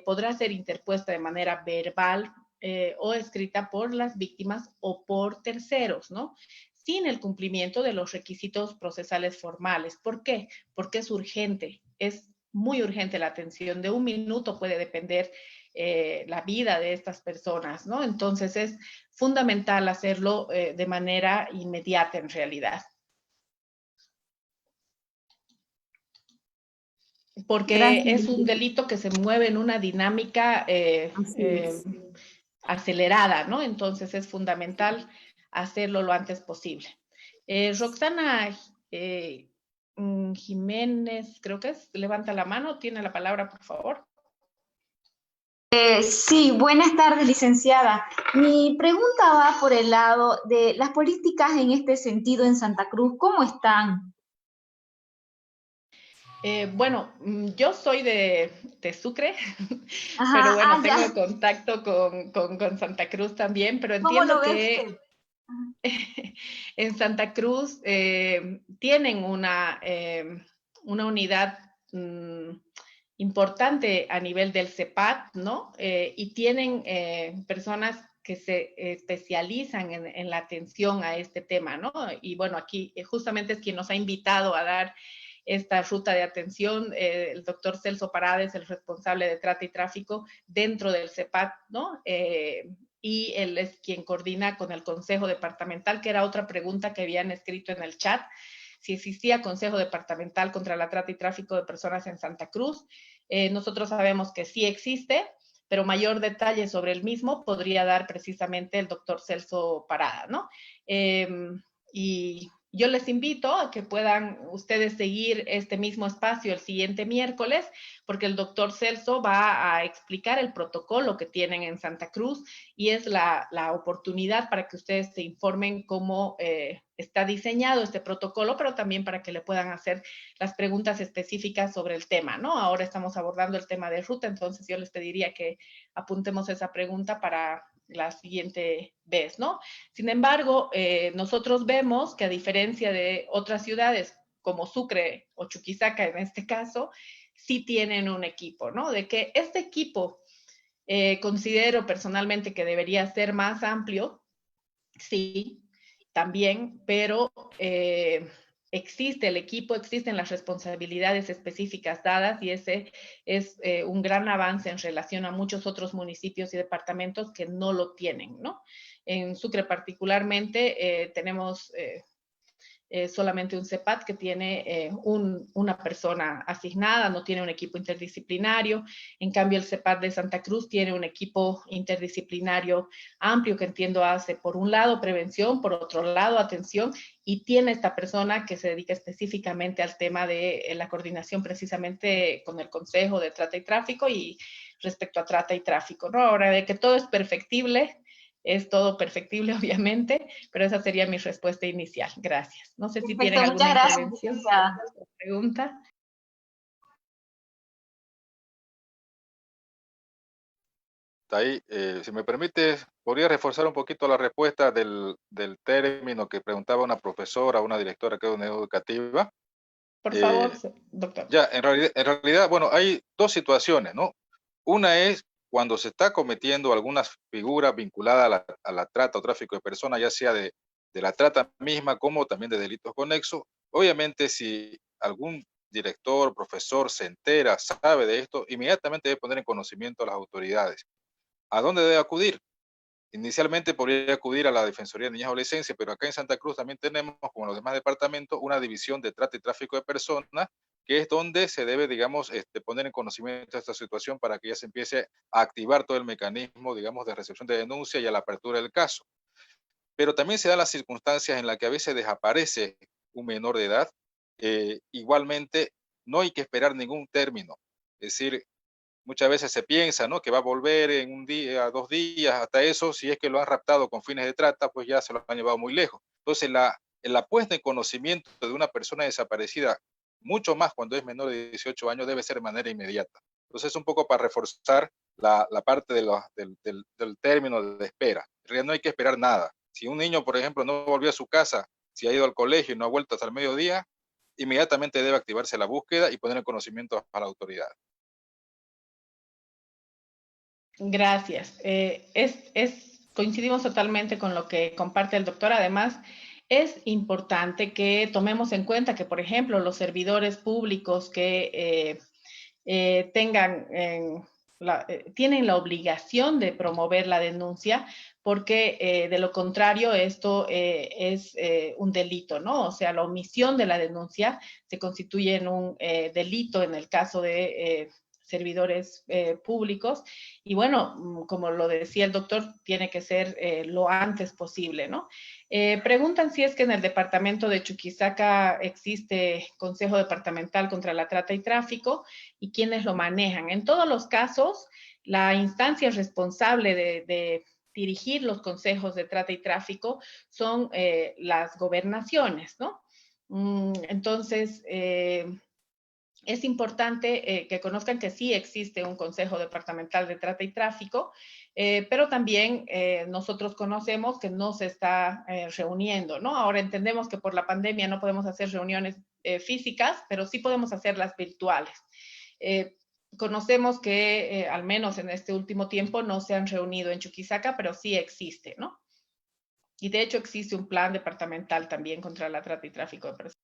podrá ser interpuesta de manera verbal o escrita por las víctimas o por terceros, ¿no?, sin el cumplimiento de los requisitos procesales formales. ¿Por qué? Porque es urgente, es muy urgente la atención. De un minuto puede depender la vida de estas personas, ¿no? Entonces es fundamental hacerlo de manera inmediata en realidad. Porque Gracias. es un delito que se mueve en una dinámica acelerada, ¿no? Entonces es fundamental hacerlo lo antes posible. Roxana Jiménez, creo que es, levanta la mano, tiene la palabra, por favor. Sí, buenas tardes, licenciada. Mi pregunta va por el lado de las políticas en este sentido en Santa Cruz. ¿Cómo están? Bueno, yo soy de Sucre, Ajá, pero bueno, tengo ya. contacto con Santa Cruz también, pero ¿Cómo entiendo lo ve que usted? en Santa Cruz tienen una unidad importante a nivel del CEPAT, ¿no? Y tienen personas que se especializan en la atención a este tema, ¿no? Y bueno, aquí justamente es quien nos ha invitado a dar esta ruta de atención. El doctor Celso Parades, el responsable de trata y tráfico dentro del CEPAT, ¿no? Y él es quien coordina con el Consejo Departamental, que era otra pregunta que habían escrito en el chat, si existía Consejo Departamental contra la Trata y Tráfico de Personas en Santa Cruz. Nosotros sabemos que sí existe, pero mayor detalle sobre el mismo podría dar precisamente el doctor Celso Parada, ¿no? Y yo les invito a que puedan ustedes seguir este mismo espacio el siguiente miércoles, porque el doctor Celso va a explicar el protocolo que tienen en Santa Cruz y es la oportunidad para que ustedes se informen cómo está diseñado este protocolo, pero también para que le puedan hacer las preguntas específicas sobre el tema, ¿no? Ahora estamos abordando el tema de ruta, entonces yo les pediría que apuntemos esa pregunta para la siguiente vez, ¿no? Sin embargo, nosotros vemos que a diferencia de otras ciudades como Sucre o Chuquisaca en este caso, sí tienen un equipo, ¿no? De que este equipo considero personalmente que debería ser más amplio, sí, también, pero existe el equipo, existen las responsabilidades específicas dadas y ese es un gran avance en relación a muchos otros municipios y departamentos que no lo tienen, ¿no? En Sucre particularmente tenemos solamente un CEPAT que tiene una persona asignada, no tiene un equipo interdisciplinario. En cambio, el CEPAT de Santa Cruz tiene un equipo interdisciplinario amplio que entiendo hace, por un lado, prevención, por otro lado, atención, y tiene esta persona que se dedica específicamente al tema de la coordinación precisamente con el Consejo de Trata y Tráfico y respecto a trata y tráfico, ¿no? Ahora, de que todo es perfectible, es todo perfectible, obviamente, pero esa sería mi respuesta inicial. Gracias. No sé si tienen alguna intervención o pregunta. Ahí, si me permite, podría reforzar un poquito la respuesta del término que preguntaba una profesora, una directora que es una educativa. Por favor, doctor. Ya, en realidad, bueno, hay dos situaciones, ¿no? Una es cuando se está cometiendo alguna figura vinculada a la trata o tráfico de personas, ya sea de la trata misma como también de delitos conexos. Obviamente, si algún director, profesor se entera, sabe de esto, inmediatamente debe poner en conocimiento a las autoridades. ¿A dónde debe acudir? Inicialmente podría acudir a la Defensoría de Niñas y Adolescencia, pero acá en Santa Cruz también tenemos, como en los demás departamentos, una división de trata y tráfico de personas, que es donde se debe, digamos, poner en conocimiento de esta situación para que ya se empiece a activar todo el mecanismo, digamos, de recepción de denuncia y a la apertura del caso. Pero también se dan las circunstancias en las que a veces desaparece un menor de edad. Igualmente, no hay que esperar ningún término. Es decir, muchas veces se piensa, ¿no?, que va a volver en un día, 2 días, hasta eso, si es que lo han raptado con fines de trata, pues ya se lo han llevado muy lejos. Entonces, la puesta en conocimiento de una persona desaparecida, mucho más cuando es menor de 18 años, debe ser de manera inmediata. Entonces, un poco para reforzar la parte del término de espera. En realidad no hay que esperar nada. Si un niño, por ejemplo, no volvió a su casa, si ha ido al colegio y no ha vuelto hasta el mediodía, inmediatamente debe activarse la búsqueda y poner en conocimiento a la autoridad. Gracias. Coincidimos totalmente con lo que comparte el doctor. Además, es importante que tomemos en cuenta que, por ejemplo, los servidores públicos que tienen la obligación de promover la denuncia, porque de lo contrario esto es un delito, ¿no? O sea, la omisión de la denuncia se constituye en un delito en el caso de servidores públicos. Y bueno, como lo decía el doctor, tiene que ser lo antes posible, ¿no? Preguntan si es que en el departamento de Chuquisaca existe Consejo Departamental contra la Trata y Tráfico y quiénes lo manejan. En todos los casos, la instancia responsable de dirigir los consejos de trata y tráfico son las gobernaciones, ¿no? Entonces, es importante que conozcan que sí existe un Consejo Departamental de Trata y Tráfico, pero también nosotros conocemos que no se está reuniendo, ¿no? Ahora entendemos que por la pandemia no podemos hacer reuniones físicas, pero sí podemos hacerlas virtuales. Conocemos que al menos en este último tiempo no se han reunido en Chuquisaca, pero sí existe, ¿no? Y de hecho existe un plan departamental también contra la trata y tráfico de personas.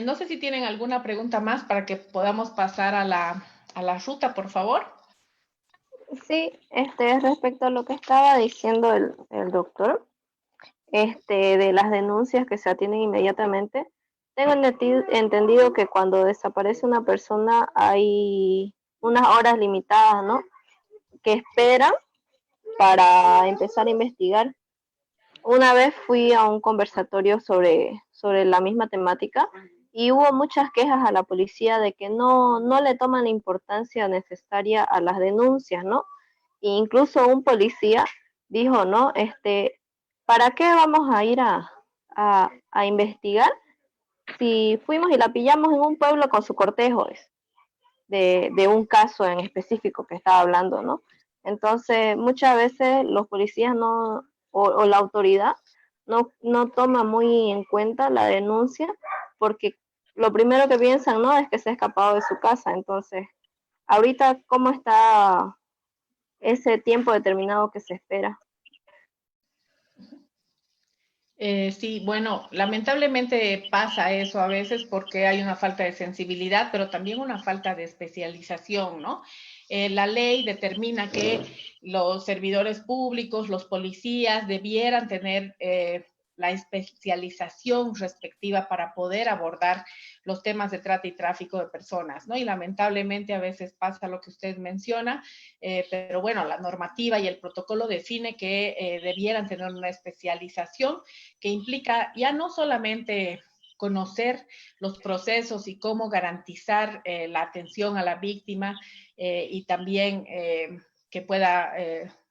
No sé si tienen alguna pregunta más para que podamos pasar a la ruta, por favor. Sí, respecto a lo que estaba diciendo el doctor, de las denuncias que se atienden inmediatamente, tengo entendido que cuando desaparece una persona hay unas horas limitadas, ¿no?, que esperan para empezar a investigar. Una vez fui a un conversatorio sobre la misma temática y hubo muchas quejas a la policía de que no le toman la importancia necesaria a las denuncias, ¿no? E incluso un policía dijo, ¿no?, ¿para qué vamos a ir a investigar si fuimos y la pillamos en un pueblo con su cortejo? De un caso en específico que estaba hablando, ¿no? Entonces, muchas veces los policías o la autoridad no toma muy en cuenta la denuncia, porque lo primero que piensan, ¿no?, es que se ha escapado de su casa. Entonces, ahorita, ¿cómo está ese tiempo determinado que se espera? Sí, bueno, lamentablemente pasa eso a veces porque hay una falta de sensibilidad, pero también una falta de especialización, ¿no? La ley determina que los servidores públicos, los policías, debieran tener la especialización respectiva para poder abordar los temas de trata y tráfico de personas, ¿no? Y lamentablemente a veces pasa lo que usted menciona, pero bueno, la normativa y el protocolo define que debieran tener una especialización que implica ya no solamente conocer los procesos y cómo garantizar la atención a la víctima y también que pueda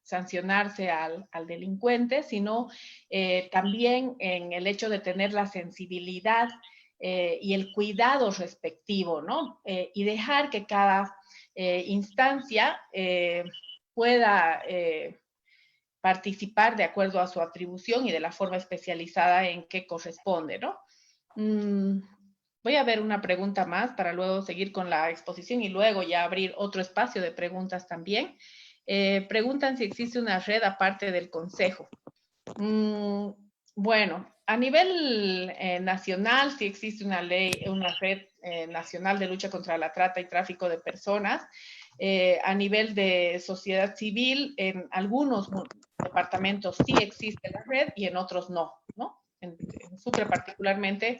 sancionarse al delincuente, sino también en el hecho de tener la sensibilidad y el cuidado respectivo, ¿no? Y dejar que cada instancia pueda participar de acuerdo a su atribución y de la forma especializada en que corresponde, ¿no? Voy a ver una pregunta más para luego seguir con la exposición y luego ya abrir otro espacio de preguntas también. Preguntan si existe una red aparte del consejo. Bueno, A nivel nacional, sí existe una ley, una red nacional de lucha contra la trata y tráfico de personas. A nivel de sociedad civil, en algunos departamentos sí existe la red y en otros no, ¿no? En Sucre particularmente,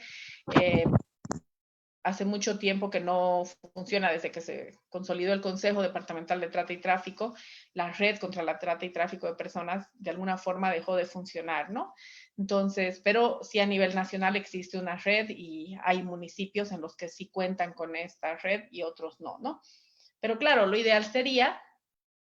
hace mucho tiempo que no funciona desde que se consolidó el Consejo Departamental de Trata y Tráfico. La red contra la trata y tráfico de personas de alguna forma dejó de funcionar, ¿no? Entonces, pero sí a nivel nacional existe una red y hay municipios en los que sí cuentan con esta red y otros no, ¿no? Pero claro, lo ideal sería,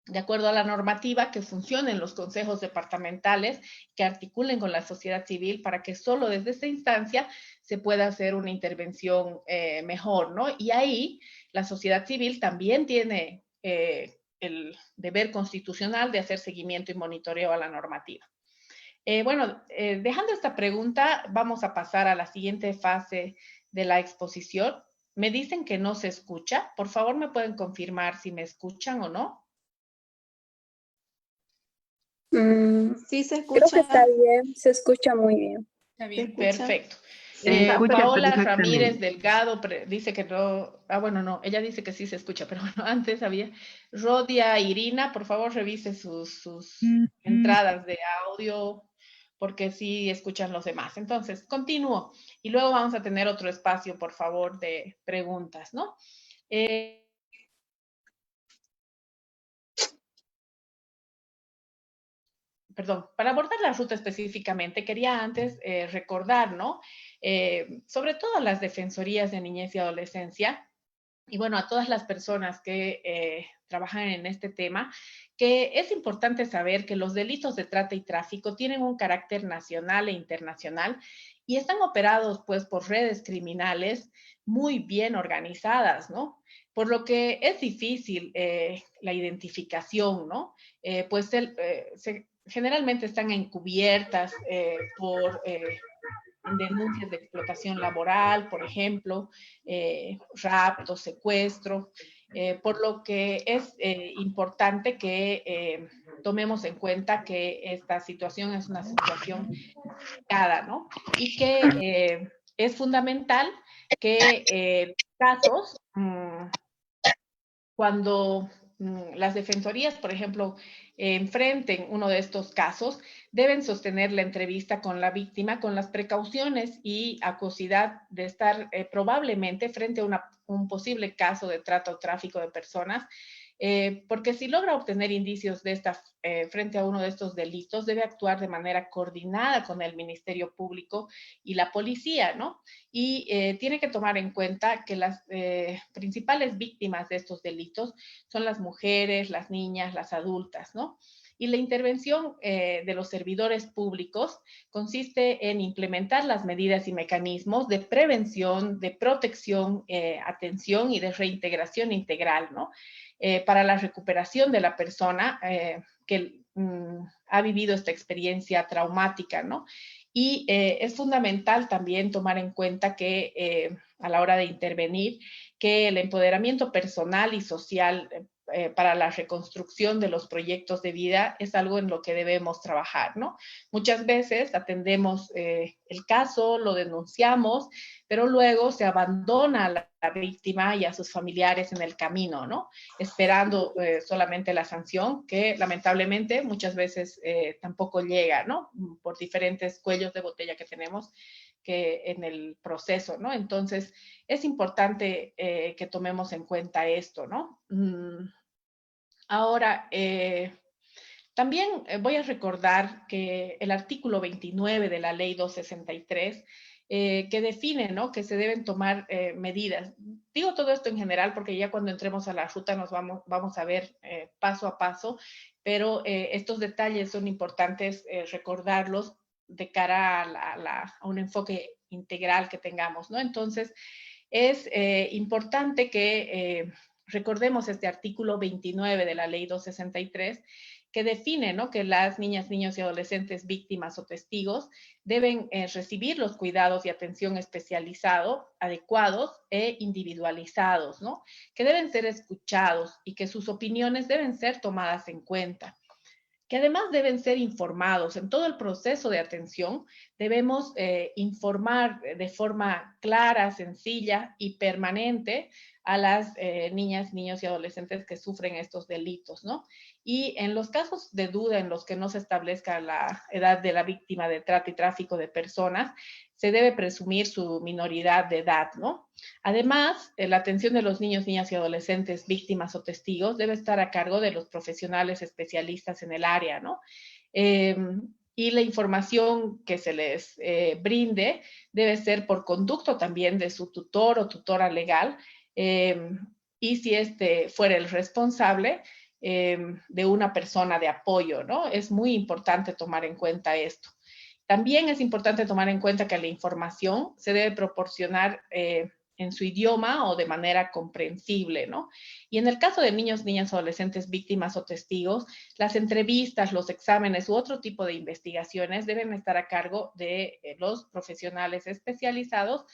de acuerdo a la normativa, que funcionen los consejos departamentales, que articulen con la sociedad civil para que solo desde esta instancia se pueda hacer una intervención mejor, ¿no? Y ahí la sociedad civil también tiene el deber constitucional de hacer seguimiento y monitoreo a la normativa. Bueno, dejando esta pregunta, vamos a pasar a la siguiente fase de la exposición. Me dicen que no se escucha. Por favor, ¿me pueden confirmar si me escuchan o no? Sí, se Creo que escucha. está bien, se escucha muy bien. Está bien. Perfecto. Se escucha Paola perfectamente. Ramírez Delgado dice que no. Ah, bueno, no, ella dice que sí se escucha, pero bueno, antes había. Rodia Irina, por favor, revise sus entradas de audio, porque sí escuchan los demás. Entonces, continúo. Y luego vamos a tener otro espacio, por favor, de preguntas, ¿no? Perdón, para abordar la ruta específicamente, quería antes recordar, ¿no? Sobre todo a las defensorías de niñez y adolescencia, y bueno, a todas las personas que trabajan en este tema, que es importante saber que los delitos de trata y tráfico tienen un carácter nacional e internacional y están operados pues por redes criminales muy bien organizadas, ¿no? Por lo que es difícil la identificación, ¿no? Pues generalmente están encubiertas por denuncias de explotación laboral, por ejemplo, rapto, secuestro, por lo que es importante que tomemos en cuenta que esta situación es una situación delicada, ¿no? Y que es fundamental que casos, cuando las defensorías, por ejemplo, enfrenten uno de estos casos, deben sostener la entrevista con la víctima con las precauciones y acuosidad de estar probablemente frente a un posible caso de trata o tráfico de personas, porque si logra obtener indicios de frente a uno de estos delitos, debe actuar de manera coordinada con el Ministerio Público y la policía, ¿no? Y tiene que tomar en cuenta que las principales víctimas de estos delitos son las mujeres, las niñas, las adultas, ¿no? Y la intervención de los servidores públicos consiste en implementar las medidas y mecanismos de prevención, de protección, atención y de reintegración integral, ¿no? Para la recuperación de la persona que ha vivido esta experiencia traumática, ¿no? Y es fundamental también tomar en cuenta que a la hora de intervenir, que el empoderamiento personal y social para la reconstrucción de los proyectos de vida es algo en lo que debemos trabajar, ¿no? Muchas veces atendemos el caso, lo denunciamos, pero luego se abandona a la víctima y a sus familiares en el camino, ¿no? Esperando solamente la sanción, que lamentablemente muchas veces tampoco llega, ¿no? Por diferentes cuellos de botella que tenemos que en el proceso, ¿no? Entonces, es importante que tomemos en cuenta esto, ¿no? Ahora, también voy a recordar que el artículo 29 de la ley 263, que define, ¿no?, que se deben tomar medidas. Digo todo esto en general porque ya cuando entremos a la ruta nos vamos a ver paso a paso, pero estos detalles son importantes recordarlos de cara a un enfoque integral que tengamos, ¿no? Entonces, es importante que recordemos este artículo 29 de la ley 263, que define, ¿no?, que las niñas, niños y adolescentes víctimas o testigos deben recibir los cuidados y atención especializado, adecuados e individualizados, ¿no?, que deben ser escuchados y que sus opiniones deben ser tomadas en cuenta, que además deben ser informados en todo el proceso de atención. Debemos informar de forma clara, sencilla y permanente a las niñas, niños y adolescentes que sufren estos delitos, ¿no? Y en los casos de duda en los que no se establezca la edad de la víctima de trata y tráfico de personas, se debe presumir su minoridad de edad, ¿no? Además, la atención de los niños, niñas y adolescentes víctimas o testigos debe estar a cargo de los profesionales especialistas en el área, ¿no? Y la información que se les brinde debe ser por conducto también de su tutor o tutora legal, y si este fuera el responsable, de una persona de apoyo, ¿no? Es muy importante tomar en cuenta esto. También es importante tomar en cuenta que la información se debe proporcionar en su idioma o de manera comprensible, ¿no? Y en el caso de niños, niñas, adolescentes, víctimas o testigos, las entrevistas, los exámenes u otro tipo de investigaciones deben estar a cargo de los profesionales especializados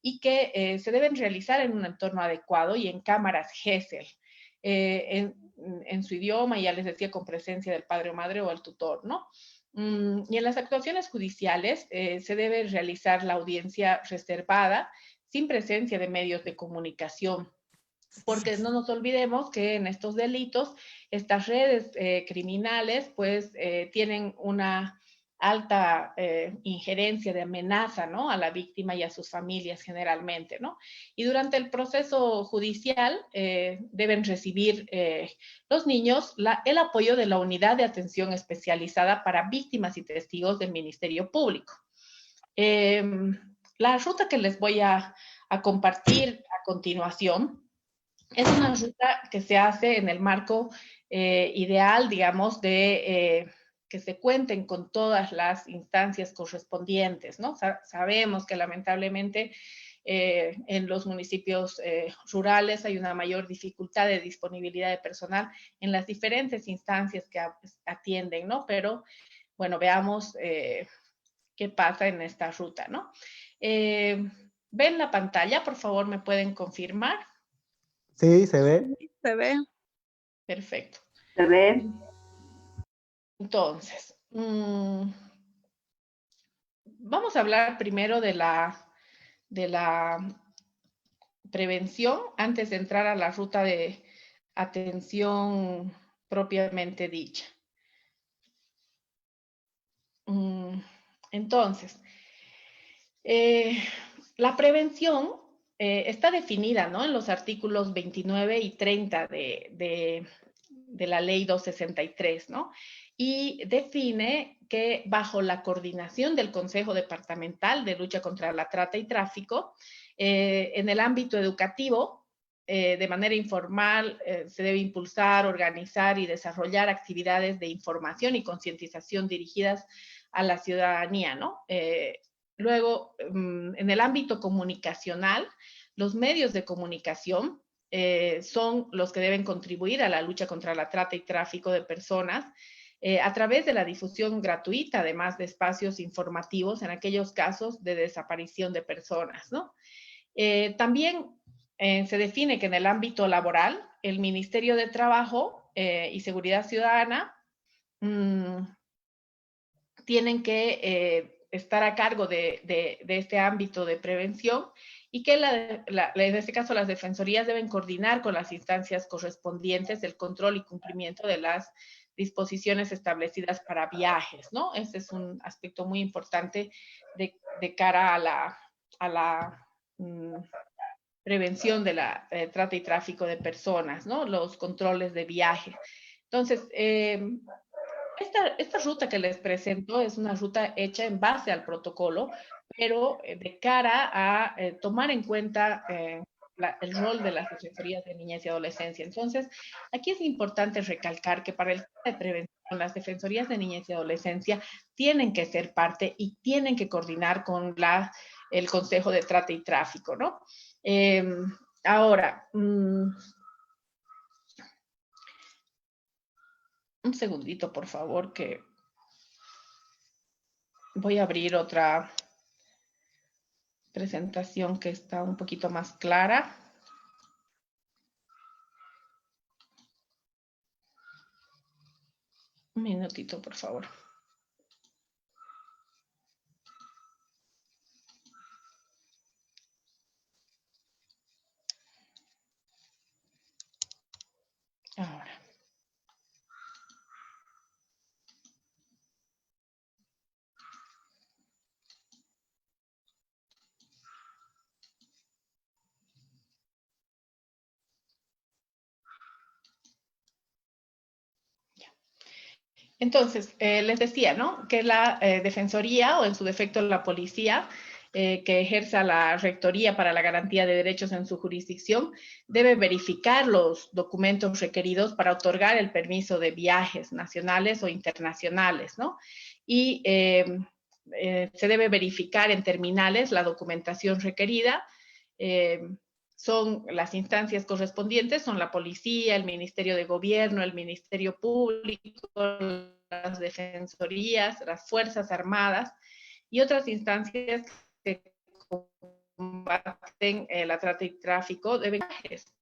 y que se deben realizar en un entorno adecuado y en cámaras GESEL, en su idioma, ya les decía, con presencia del padre o madre o el tutor, ¿no? Y en las actuaciones judiciales se debe realizar la audiencia reservada sin presencia de medios de comunicación, porque no nos olvidemos que en estos delitos, estas redes criminales pues tienen una alta injerencia de amenaza, ¿no? A la víctima y a sus familias generalmente, ¿no? Y durante el proceso judicial deben recibir los niños el apoyo de la Unidad de Atención Especializada para Víctimas y Testigos del Ministerio Público. La ruta que les voy a compartir a continuación es una ruta que se hace en el marco ideal, digamos, de que se cuenten con todas las instancias correspondientes, ¿no? Sabemos que lamentablemente en los municipios rurales hay una mayor dificultad de disponibilidad de personal en las diferentes instancias que atienden, ¿no? Pero, bueno, veamos qué pasa en esta ruta, ¿no? ¿Ven la pantalla? Por favor, ¿me pueden confirmar? Sí, se ve. Se ve. Perfecto. Se ve. Entonces, vamos a hablar primero de la prevención antes de entrar a la ruta de atención propiamente dicha. Entonces, la prevención está definida, ¿no? En los artículos 29 y 30 de la ley 263, ¿no? Y define que bajo la coordinación del Consejo Departamental de Lucha contra la Trata y Tráfico, en el ámbito educativo, de manera informal, se debe impulsar, organizar y desarrollar actividades de información y concientización dirigidas a la ciudadanía, ¿no? Luego, en el ámbito comunicacional, los medios de comunicación son los que deben contribuir a la lucha contra la trata y tráfico de personas a través de la difusión gratuita, además de espacios informativos en aquellos casos de desaparición de personas, ¿no? También se define que en el ámbito laboral, el Ministerio de Trabajo y Seguridad Ciudadana tienen que estar a cargo de este ámbito de prevención y que en este caso las defensorías deben coordinar con las instancias correspondientes el control y cumplimiento de las disposiciones establecidas para viajes, ¿no? Este es un aspecto muy importante de cara a la prevención de la trata y tráfico de personas, ¿no? Los controles de viaje. Entonces, esta ruta que les presento es una ruta hecha en base al protocolo, pero de cara a tomar en cuenta el rol de las defensorías de niñez y adolescencia. Entonces, aquí es importante recalcar que para el tema de prevención, las defensorías de niñez y adolescencia tienen que ser parte y tienen que coordinar con el Consejo de Trata y Tráfico, ¿no? Ahora, un segundito, por favor, que voy a abrir otra presentación que está un poquito más clara. Un minutito, por favor. Ahora. Entonces, les decía, ¿no? Que la Defensoría o en su defecto la policía que ejerza la Rectoría para la Garantía de Derechos en su jurisdicción debe verificar los documentos requeridos para otorgar el permiso de viajes nacionales o internacionales, ¿no? Y se debe verificar en terminales la documentación requerida. Son las instancias correspondientes, son la policía, el Ministerio de Gobierno, el Ministerio Público, las defensorías, las Fuerzas Armadas y otras instancias que combaten la trata y tráfico de viajes.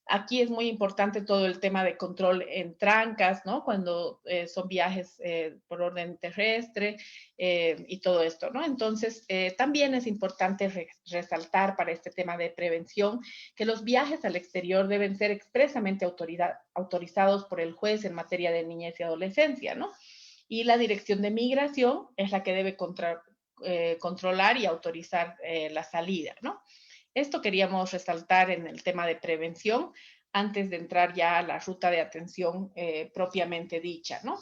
Aquí es muy importante todo el tema de control en trancas, ¿no? Cuando son viajes por orden terrestre y todo esto, ¿no? Entonces, también es importante resaltar para este tema de prevención que los viajes al exterior deben ser expresamente autorizados por el juez en materia de niñez y adolescencia, ¿no? Y la Dirección de Migración es la que debe controlar y autorizar la salida, ¿no? Esto queríamos resaltar en el tema de prevención antes de entrar ya a la ruta de atención propiamente dicha, ¿no?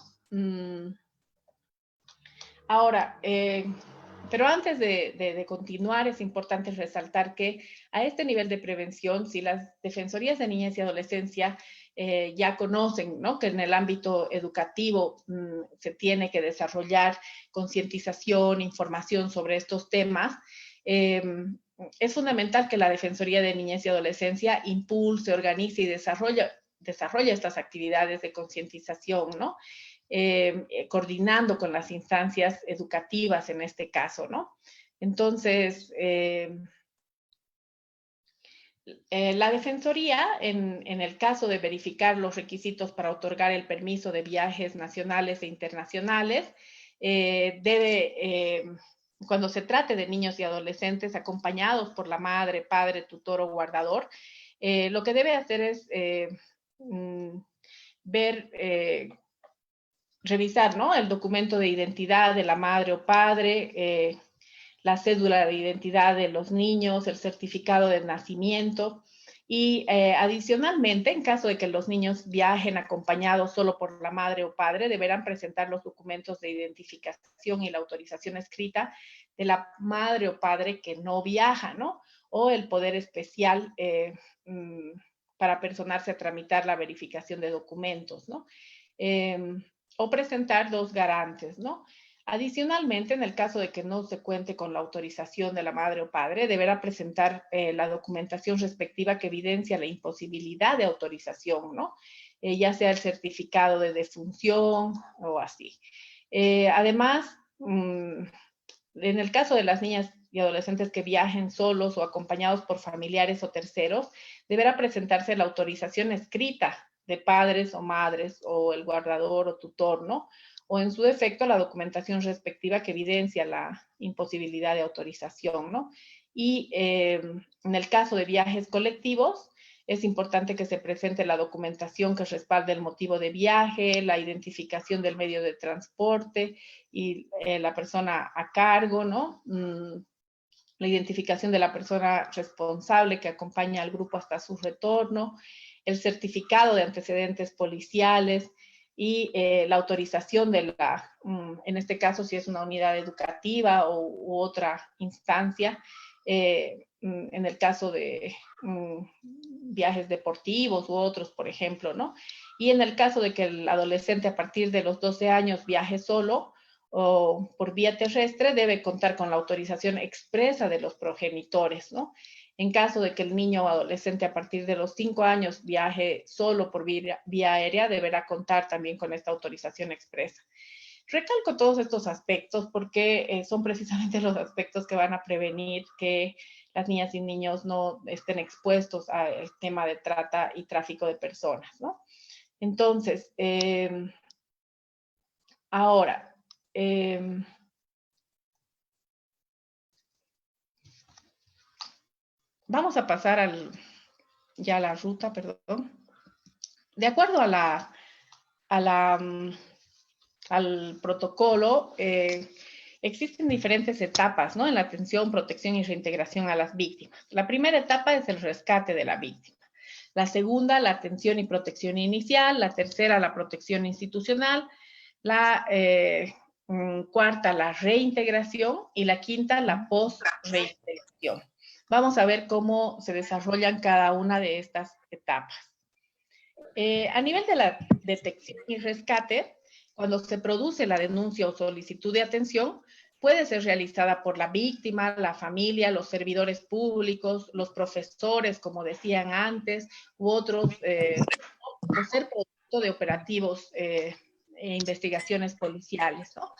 Ahora, pero antes de continuar, es importante resaltar que a este nivel de prevención, si las defensorías de niñez y adolescencia ya conocen, ¿no? Que en el ámbito educativo se tiene que desarrollar concientización, información sobre estos temas, es fundamental que la Defensoría de Niñez y Adolescencia impulse, organice y desarrolle estas actividades de concientización, ¿no? Coordinando con las instancias educativas en este caso, ¿no? Entonces, la Defensoría, en el caso de verificar los requisitos para otorgar el permiso de viajes nacionales e internacionales, debe, cuando se trate de niños y adolescentes acompañados por la madre, padre, tutor o guardador, lo que debe hacer es revisar, ¿no? El documento de identidad de la madre o padre, la cédula de identidad de los niños, el certificado de nacimiento y adicionalmente, en caso de que los niños viajen acompañados solo por la madre o padre, deberán presentar los documentos de identificación y la autorización escrita de la madre o padre que no viaja, ¿no? O el poder especial para personarse a tramitar la verificación de documentos, ¿no? O presentar dos garantes, ¿no? Adicionalmente, en el caso de que no se cuente con la autorización de la madre o padre, deberá presentar la documentación respectiva que evidencia la imposibilidad de autorización, ¿no? Ya sea el certificado de defunción o así. Además, en el caso de las niñas y adolescentes que viajen solos o acompañados por familiares o terceros, deberá presentarse la autorización escrita de padres o madres o el guardador o tutor, ¿no? O en su defecto la documentación respectiva que evidencia la imposibilidad de autorización, ¿no? Y en el caso de viajes colectivos, es importante que se presente la documentación que respalde el motivo de viaje, la identificación del medio de transporte y la persona a cargo, ¿no? La identificación de la persona responsable que acompaña al grupo hasta su retorno, el certificado de antecedentes policiales y la autorización de la, en este caso si es una unidad educativa u otra instancia, en el caso de viajes deportivos u otros, por ejemplo, ¿no? Y en el caso de que el adolescente a partir de los 12 años viaje solo o por vía terrestre, debe contar con la autorización expresa de los progenitores, ¿no? En caso de que el niño o adolescente a partir de los 5 años viaje solo por vía aérea, deberá contar también con esta autorización expresa. Recalco todos estos aspectos porque son precisamente los aspectos que van a prevenir que las niñas y niños no estén expuestos al tema de trata y tráfico de personas, ¿no? Entonces, Ahora, vamos a pasar ya a la ruta, perdón. De acuerdo al protocolo, existen diferentes etapas, ¿no? En la atención, protección y reintegración a las víctimas. La primera etapa es el rescate de la víctima. La segunda, la atención y protección inicial. La tercera, la protección institucional. La cuarta, la reintegración. Y la quinta, la post-reintegración. Vamos a ver cómo se desarrollan cada una de estas etapas. A nivel de la detección y rescate, cuando se produce la denuncia o solicitud de atención, puede ser realizada por la víctima, la familia, los servidores públicos, los profesores, como decían antes, u otros, o ser producto de operativos e investigaciones policiales, ¿no?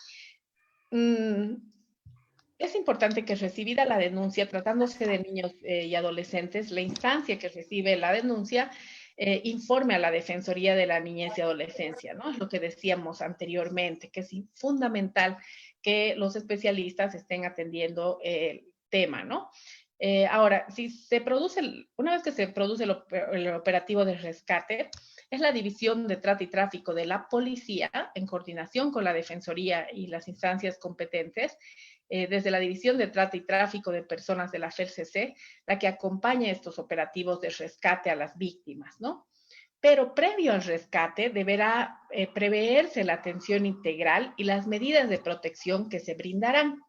Es importante que recibida la denuncia, tratándose de niños y adolescentes, la instancia que recibe la denuncia informe a la Defensoría de la Niñez y Adolescencia, ¿no? Es lo que decíamos anteriormente, que es fundamental que los especialistas estén atendiendo el tema, ¿no? Ahora, si se produce, una vez que se produce el operativo de rescate, es la División de Trata y Tráfico de la Policía, en coordinación con la Defensoría y las instancias competentes, desde la División de Trata y Tráfico de Personas de la FERCC, la que acompaña estos operativos de rescate a las víctimas, ¿no? Pero previo al rescate deberá preverse la atención integral y las medidas de protección que se brindarán.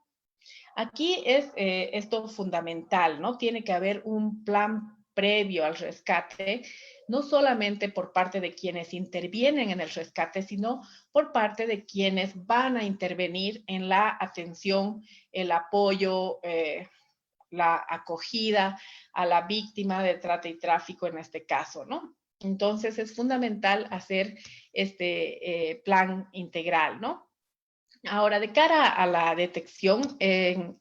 Aquí es esto fundamental, ¿no? Tiene que haber un plan previo al rescate, no solamente por parte de quienes intervienen en el rescate, sino por parte de quienes van a intervenir en la atención, el apoyo, la acogida a la víctima de trata y tráfico en este caso, ¿no? Entonces es fundamental hacer este plan integral, ¿no? Ahora, de cara a la detección, en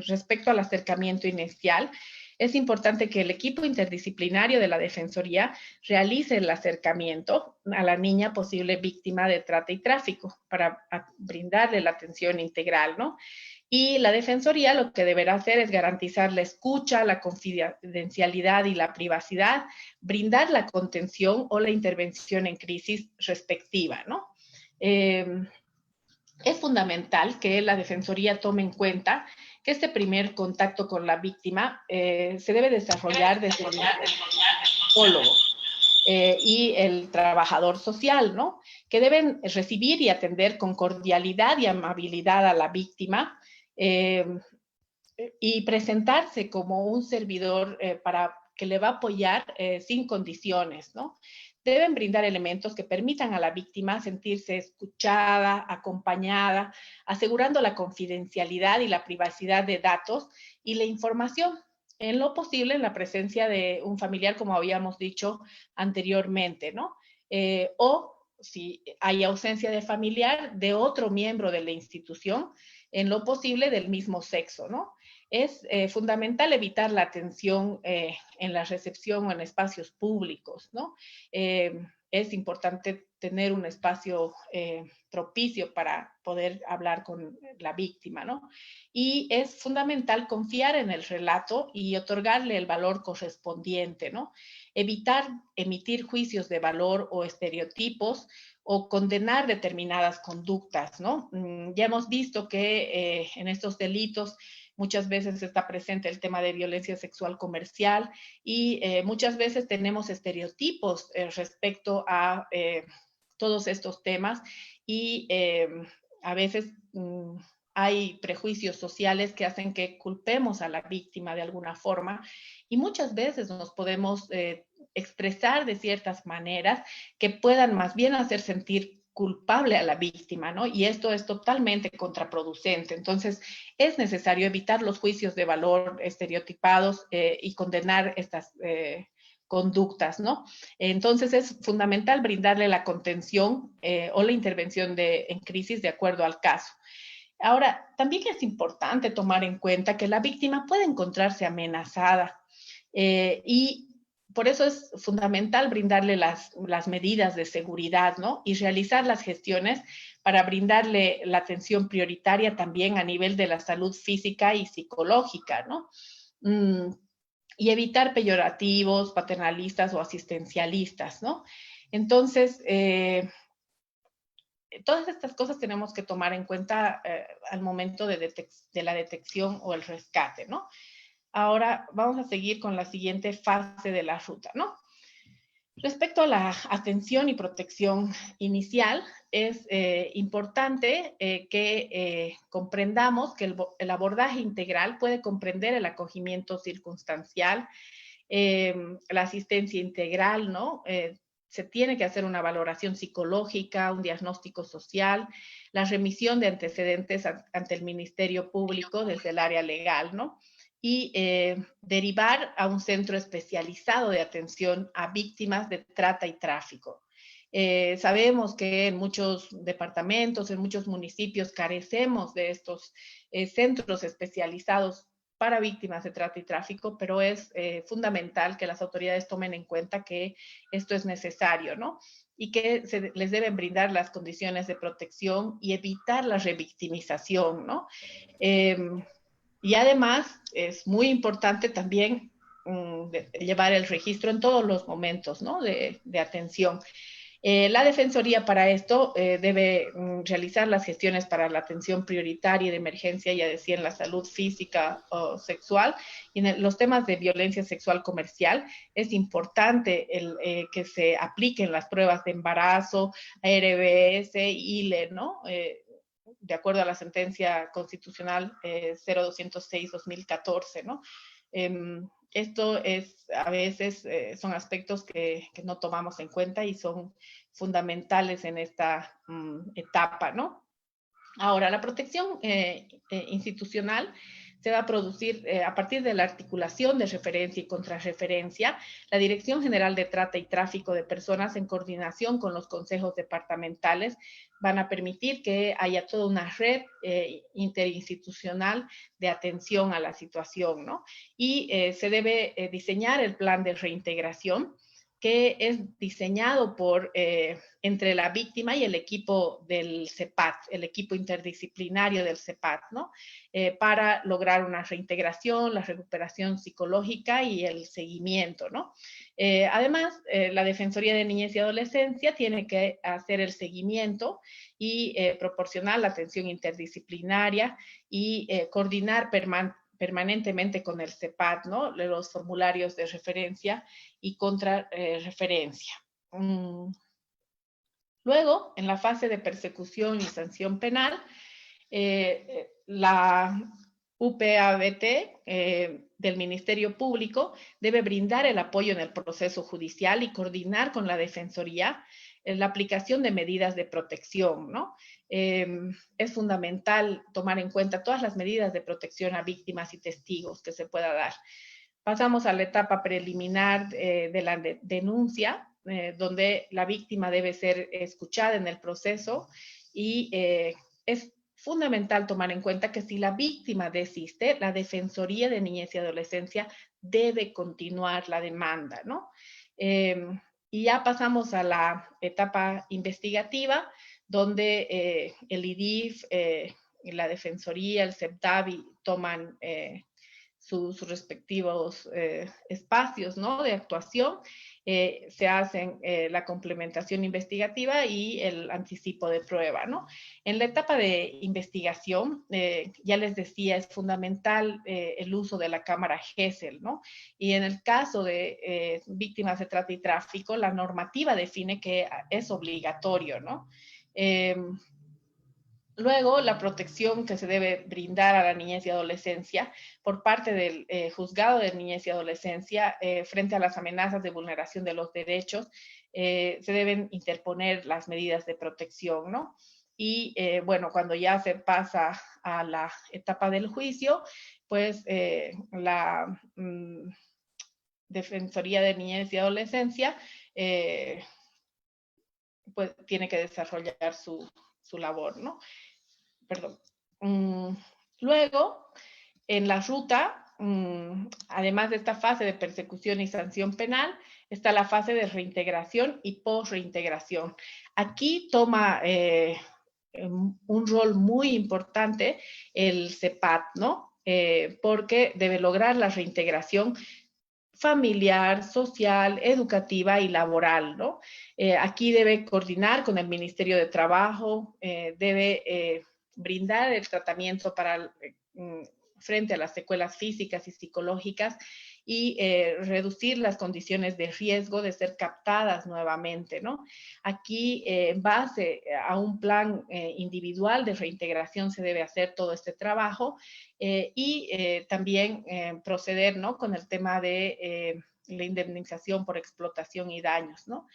respecto al acercamiento inicial, es importante que el equipo interdisciplinario de la Defensoría realice el acercamiento a la niña posible víctima de trata y tráfico para brindarle la atención integral, ¿no? Y la Defensoría lo que deberá hacer es garantizar la escucha, la confidencialidad y la privacidad, brindar la contención o la intervención en crisis respectiva, ¿no? Es fundamental que la Defensoría tome en cuenta que este primer contacto con la víctima se debe desarrollar desde el psicólogo y el trabajador social, ¿no? Que deben recibir y atender con cordialidad y amabilidad a la víctima y presentarse como un servidor para que le va a apoyar sin condiciones, ¿no? Deben brindar elementos que permitan a la víctima sentirse escuchada, acompañada, asegurando la confidencialidad y la privacidad de datos y la información, en lo posible en la presencia de un familiar, como habíamos dicho anteriormente, ¿no? O si hay ausencia de familiar, de otro miembro de la institución, en lo posible del mismo sexo, ¿no? Es fundamental evitar la atención en la recepción o en espacios públicos, ¿no? Es importante tener un espacio propicio para poder hablar con la víctima, ¿no? Y es fundamental confiar en el relato y otorgarle el valor correspondiente, ¿no? Evitar emitir juicios de valor o estereotipos o condenar determinadas conductas, ¿no? Ya hemos visto que en estos delitos muchas veces está presente el tema de violencia sexual comercial y muchas veces tenemos estereotipos respecto a todos estos temas y a veces hay prejuicios sociales que hacen que culpemos a la víctima de alguna forma y muchas veces nos podemos expresar de ciertas maneras que puedan más bien hacer sentir culpable a la víctima, ¿no? Y esto es totalmente contraproducente. Entonces, es necesario evitar los juicios de valor estereotipados y condenar estas conductas, ¿no? Entonces, es fundamental brindarle la contención o la intervención en crisis de acuerdo al caso. Ahora, también es importante tomar en cuenta que la víctima puede encontrarse amenazada y por eso es fundamental brindarle las medidas de seguridad, ¿no? Y realizar las gestiones para brindarle la atención prioritaria también a nivel de la salud física y psicológica, ¿no? Y evitar peyorativos, paternalistas o asistencialistas, ¿no? Entonces, todas estas cosas tenemos que tomar en cuenta al momento de la detección o el rescate, ¿no? Ahora vamos a seguir con la siguiente fase de la ruta, ¿no? Respecto a la atención y protección inicial, es importante que comprendamos que el abordaje integral puede comprender el acogimiento circunstancial, la asistencia integral, ¿no? Se tiene que hacer una valoración psicológica, un diagnóstico social, la remisión de antecedentes ante el Ministerio Público desde el área legal, ¿no? Y derivar a un centro especializado de atención a víctimas de trata y tráfico. Sabemos que en muchos departamentos, en muchos municipios carecemos de estos centros especializados para víctimas de trata y tráfico, pero es fundamental que las autoridades tomen en cuenta que esto es necesario, ¿no? Y que les deben brindar las condiciones de protección y evitar la revictimización, ¿no? Y además es muy importante también llevar el registro en todos los momentos, ¿no? de atención. La Defensoría para esto debe realizar las gestiones para la atención prioritaria y de emergencia, ya decía, en la salud física o sexual, y en los temas de violencia sexual comercial. Es importante que se apliquen las pruebas de embarazo, ARBS, ILE, ¿no? De acuerdo a la sentencia constitucional 0206-2014, ¿no? Esto es, a veces, son aspectos que no tomamos en cuenta y son fundamentales en esta etapa, ¿no? Ahora, la protección institucional se va a producir a partir de la articulación de referencia y contrarreferencia. La Dirección General de Trata y Tráfico de Personas, en coordinación con los consejos departamentales, van a permitir que haya toda una red interinstitucional de atención a la situación, ¿no? Y se debe diseñar el plan de reintegración, que es diseñado entre la víctima y el equipo del CEPAT, el equipo interdisciplinario del CEPAT, ¿no? Para lograr una reintegración, la recuperación psicológica y el seguimiento, ¿no? Además, la Defensoría de Niñez y Adolescencia tiene que hacer el seguimiento y proporcionar la atención interdisciplinaria y coordinar permanentemente con el CEPAT, ¿no? Los formularios de referencia y contrarreferencia. Luego, en la fase de persecución y sanción penal, la UPABT del Ministerio Público debe brindar el apoyo en el proceso judicial y coordinar con la Defensoría la aplicación de medidas de protección, ¿no? Es fundamental tomar en cuenta todas las medidas de protección a víctimas y testigos que se pueda dar. Pasamos a la etapa preliminar de la denuncia, donde la víctima debe ser escuchada en el proceso y es fundamental tomar en cuenta que si la víctima desiste, la Defensoría de Niñez y Adolescencia debe continuar la demanda, ¿no? Y ya pasamos a la etapa investigativa, donde el IDIF, la Defensoría, el CEPDAVI toman sus respectivos espacios, ¿no? De actuación. Se hacen la complementación investigativa y el anticipo de prueba, ¿no? En la etapa de investigación, ya les decía, es fundamental el uso de la cámara Gesell, ¿no? Y en el caso de víctimas de trata y tráfico, la normativa define que es obligatorio, ¿no? Luego, la protección que se debe brindar a la niñez y adolescencia por parte del juzgado de niñez y adolescencia frente a las amenazas de vulneración de los derechos, se deben interponer las medidas de protección, ¿no? Y bueno, cuando ya se pasa a la etapa del juicio, pues la Defensoría de Niñez y Adolescencia pues tiene que desarrollar su labor, ¿no? Perdón. Luego, en la ruta, además de esta fase de persecución y sanción penal, está la fase de reintegración y post-reintegración. Aquí toma un rol muy importante el CEPAT, ¿no? Porque debe lograr la reintegración familiar, social, educativa y laboral, ¿no? Aquí debe coordinar con el Ministerio de Trabajo, debe brindar el tratamiento para frente a las secuelas físicas y psicológicas y reducir las condiciones de riesgo de ser captadas nuevamente, ¿no? Aquí, en base a un plan individual de reintegración, se debe hacer todo este trabajo y también proceder, ¿no?, con el tema de la indemnización por explotación y daños, ¿no?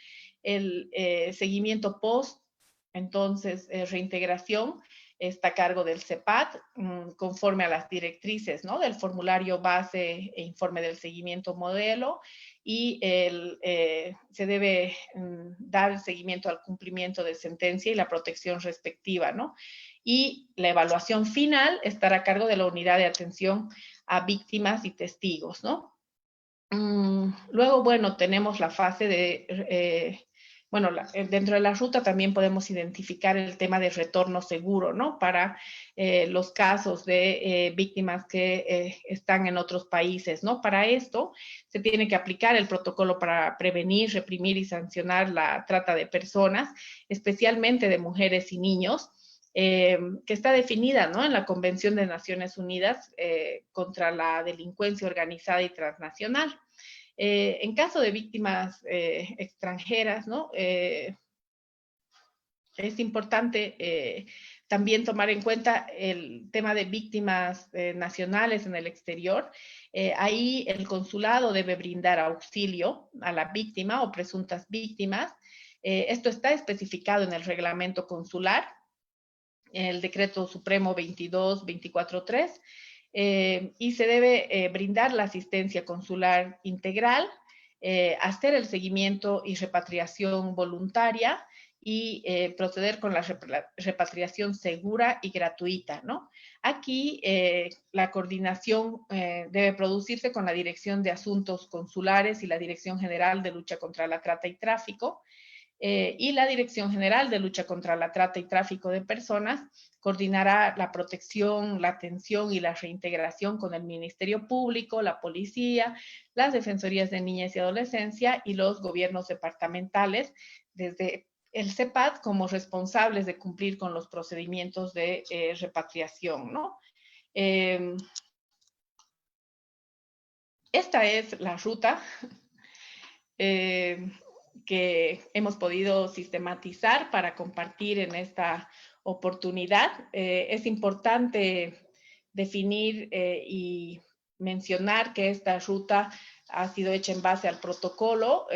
El seguimiento post, entonces, reintegración, está a cargo del CEPAT, conforme a las directrices, ¿no?, del formulario base e informe del seguimiento modelo, y se debe dar seguimiento al cumplimiento de sentencia y la protección respectiva, ¿no? Y la evaluación final estará a cargo de la unidad de atención a víctimas y testigos, ¿no? Luego, bueno, tenemos la fase de... dentro de la ruta también podemos identificar el tema de retorno seguro, ¿no? Para los casos de víctimas que están en otros países, ¿no? Para esto se tiene que aplicar el protocolo para prevenir, reprimir y sancionar la trata de personas, especialmente de mujeres y niños, que está definida, ¿no?, en la Convención de Naciones Unidas contra la delincuencia organizada y transnacional. En caso de víctimas extranjeras, ¿no?, es importante también tomar en cuenta el tema de víctimas nacionales en el exterior. Ahí el consulado debe brindar auxilio a la víctima o presuntas víctimas. Esto está especificado en el reglamento consular, el decreto supremo 22-24-3, y se debe brindar la asistencia consular integral, hacer el seguimiento y repatriación voluntaria y proceder con la repatriación segura y gratuita, ¿no? Aquí la coordinación debe producirse con la Dirección de Asuntos Consulares y la Dirección General de Lucha contra la Trata y Tráfico, y la Dirección General de Lucha contra la Trata y Tráfico de Personas coordinará la protección, la atención y la reintegración con el Ministerio Público, la Policía, las Defensorías de Niñez y Adolescencia y los gobiernos departamentales, desde el CEPAT como responsables de cumplir con los procedimientos de repatriación, ¿no? Esta es la ruta que hemos podido sistematizar para compartir en esta oportunidad. Es importante definir y mencionar que esta ruta ha sido hecha en base al protocolo,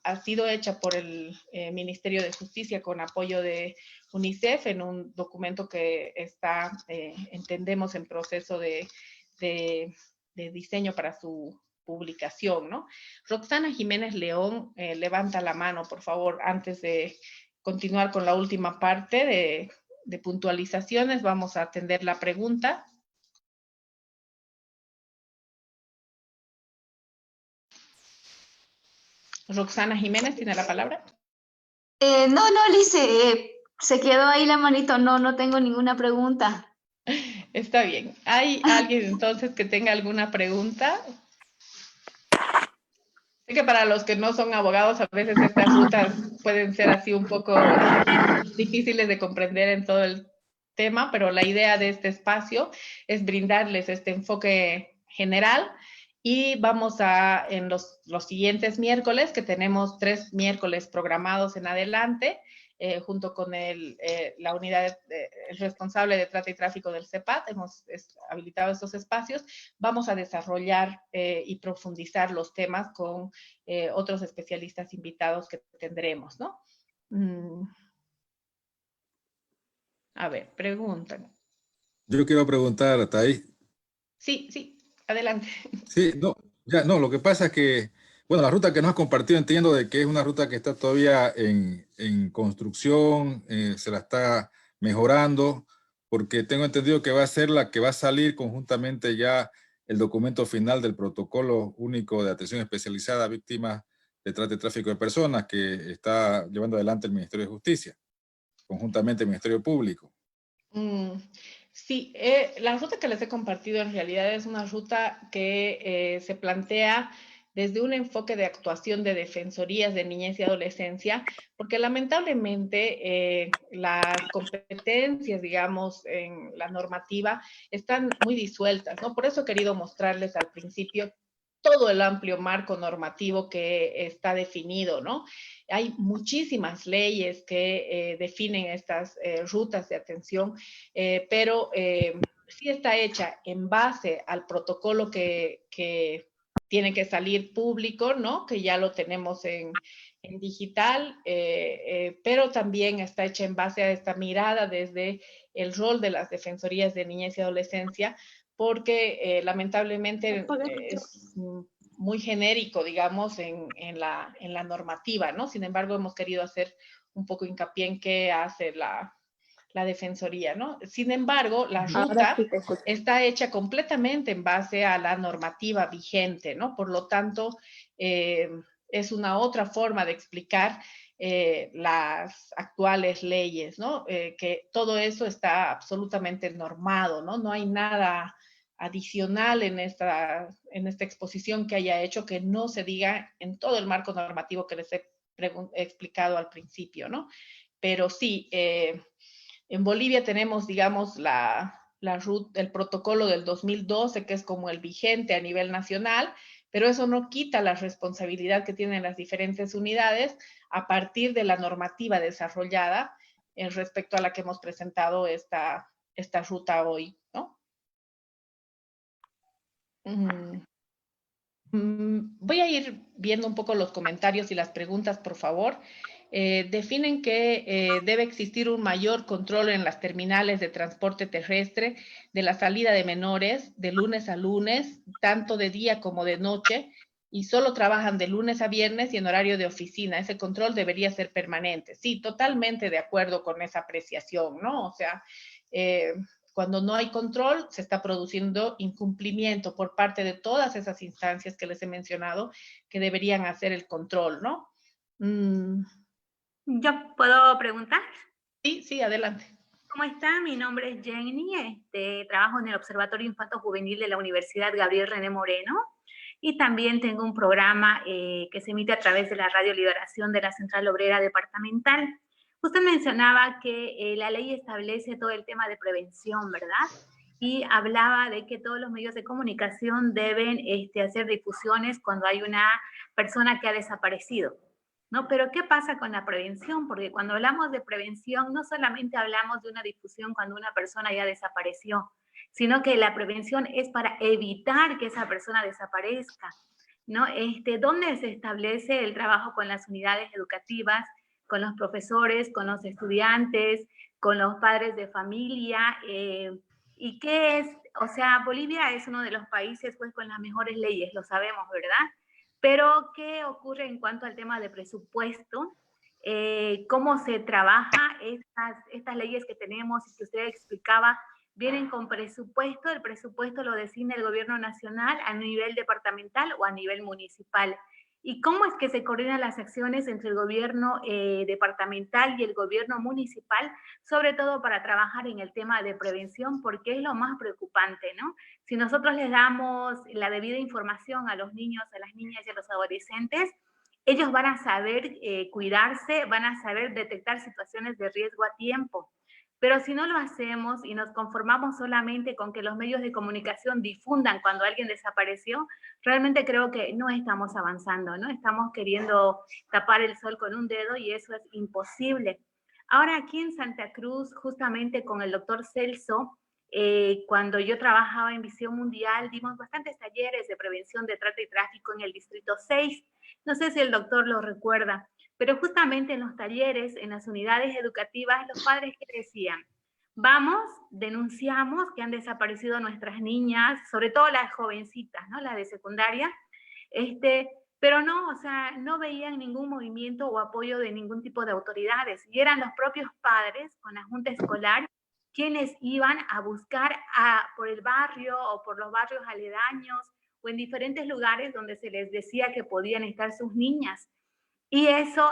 ha sido hecha por el Ministerio de Justicia con apoyo de UNICEF en un documento que está, entendemos, en proceso de diseño para su publicación, ¿no? Roxana Jiménez León, levanta la mano, por favor, antes de continuar con la última parte de puntualizaciones. Vamos a atender la pregunta. Roxana Jiménez, ¿tiene la palabra? No, Lice, se quedó ahí la manito, no tengo ninguna pregunta. Está bien. ¿Hay alguien entonces que tenga alguna pregunta? Sé que para los que no son abogados, a veces estas rutas pueden ser así un poco difíciles de comprender en todo el tema, pero la idea de este espacio es brindarles este enfoque general. Y vamos en los siguientes miércoles, que tenemos 3 miércoles programados en adelante, junto con la unidad, el responsable de trata y tráfico del CEPAT, hemos habilitado estos espacios. Vamos a desarrollar y profundizar los temas con otros especialistas invitados que tendremos, ¿no? A ver, preguntan. Yo quiero preguntar, Thais. Sí, adelante. Sí, no, lo que pasa es que, bueno, la ruta que nos has compartido entiendo de que es una ruta que está todavía en construcción, se la está mejorando, porque tengo entendido que va a ser la que va a salir conjuntamente ya el documento final del Protocolo Único de Atención Especializada a Víctimas de Trata y Tráfico de Personas que está llevando adelante el Ministerio de Justicia, conjuntamente el Ministerio Público. Sí, la ruta que les he compartido en realidad es una ruta que se plantea desde un enfoque de actuación de defensorías de niñez y adolescencia, porque lamentablemente las competencias, digamos, en la normativa están muy disueltas, ¿no? Por eso he querido mostrarles al principio todo el amplio marco normativo que está definido, ¿no? Hay muchísimas leyes que definen estas rutas de atención, pero sí está hecha en base al protocolo que tiene que salir público, ¿no? Que ya lo tenemos en digital, pero también está hecha en base a esta mirada desde el rol de las defensorías de niñez y adolescencia, porque lamentablemente es muy genérico, digamos, en la normativa, ¿no? Sin embargo, hemos querido hacer un poco hincapié en qué hace la defensoría, ¿no? Sin embargo, la ruta está hecha completamente en base a la normativa vigente, ¿no? Por lo tanto, es una otra forma de explicar las actuales leyes, ¿no? Que todo eso está absolutamente normado, ¿no? No hay nada adicional en esta exposición que haya hecho que no se diga en todo el marco normativo que les he explicado al principio, ¿no? Pero sí, en Bolivia tenemos, digamos, el protocolo del 2012, que es como el vigente a nivel nacional, pero eso no quita la responsabilidad que tienen las diferentes unidades a partir de la normativa desarrollada respecto a la que hemos presentado esta ruta hoy, ¿no? Voy a ir viendo un poco los comentarios y las preguntas, por favor. Definen que debe existir un mayor control en las terminales de transporte terrestre de la salida de menores de lunes a lunes, tanto de día como de noche, y solo trabajan de lunes a viernes y en horario de oficina. Ese control debería ser permanente. Sí, totalmente de acuerdo con esa apreciación, ¿no? O sea, cuando no hay control, se está produciendo incumplimiento por parte de todas esas instancias que les he mencionado que deberían hacer el control, ¿no? ¿Yo puedo preguntar? Sí, adelante. ¿Cómo está? Mi nombre es Jenny, trabajo en el Observatorio Infanto Juvenil de la Universidad Gabriel René Moreno y también tengo un programa que se emite a través de la Radio Liberación de la Central Obrera Departamental. Usted mencionaba que la ley establece todo el tema de prevención, ¿verdad? Y hablaba de que todos los medios de comunicación deben hacer difusiones cuando hay una persona que ha desaparecido, ¿no? Pero ¿qué pasa con la prevención? Porque cuando hablamos de prevención, no solamente hablamos de una difusión cuando una persona ya desapareció, sino que la prevención es para evitar que esa persona desaparezca, ¿no? ¿Dónde se establece el trabajo con las unidades educativas, con los profesores, con los estudiantes, con los padres de familia? ¿Y qué es? O sea, Bolivia es uno de los países pues con las mejores leyes, lo sabemos, ¿verdad? Pero, ¿qué ocurre en cuanto al tema de presupuesto? ¿Cómo se trabaja estas leyes que tenemos y que usted explicaba? ¿Vienen con presupuesto? ¿El presupuesto lo designa el gobierno nacional a nivel departamental o a nivel municipal? ¿Y cómo es que se coordinan las acciones entre el gobierno departamental y el gobierno municipal, sobre todo para trabajar en el tema de prevención, porque es lo más preocupante, ¿no? Si nosotros les damos la debida información a los niños, a las niñas y a los adolescentes, ellos van a saber cuidarse, van a saber detectar situaciones de riesgo a tiempo. Pero si no lo hacemos y nos conformamos solamente con que los medios de comunicación difundan cuando alguien desapareció, realmente creo que no estamos avanzando, ¿no? Estamos queriendo tapar el sol con un dedo y eso es imposible. Ahora aquí en Santa Cruz, justamente con el doctor Celso, cuando yo trabajaba en Visión Mundial, dimos bastantes talleres de prevención de trata y tráfico en el Distrito 6. No sé si el doctor lo recuerda, pero justamente en los talleres, en las unidades educativas, los padres que decían, vamos, denunciamos que han desaparecido nuestras niñas, sobre todo las jovencitas, ¿no? Las de secundaria, pero no, o sea, no veían ningún movimiento o apoyo de ningún tipo de autoridades, y eran los propios padres con la junta escolar quienes iban a buscar por el barrio o por los barrios aledaños o en diferentes lugares donde se les decía que podían estar sus niñas. Y eso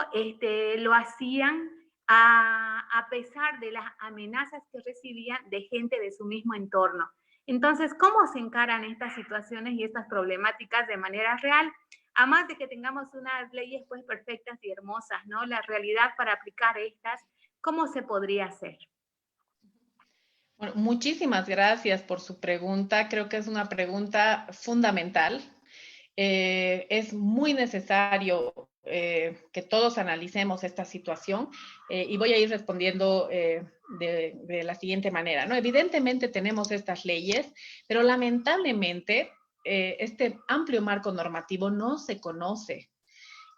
lo hacían a pesar de las amenazas que recibían de gente de su mismo entorno. Entonces, ¿cómo se encaran estas situaciones y estas problemáticas de manera real? A más de que tengamos unas leyes pues perfectas y hermosas, ¿no? La realidad para aplicar estas, ¿cómo se podría hacer? Bueno, muchísimas gracias por su pregunta. Creo que es una pregunta fundamental. Es muy necesario que todos analicemos esta situación y voy a ir respondiendo de la siguiente manera, ¿no? Evidentemente tenemos estas leyes, pero lamentablemente este amplio marco normativo no se conoce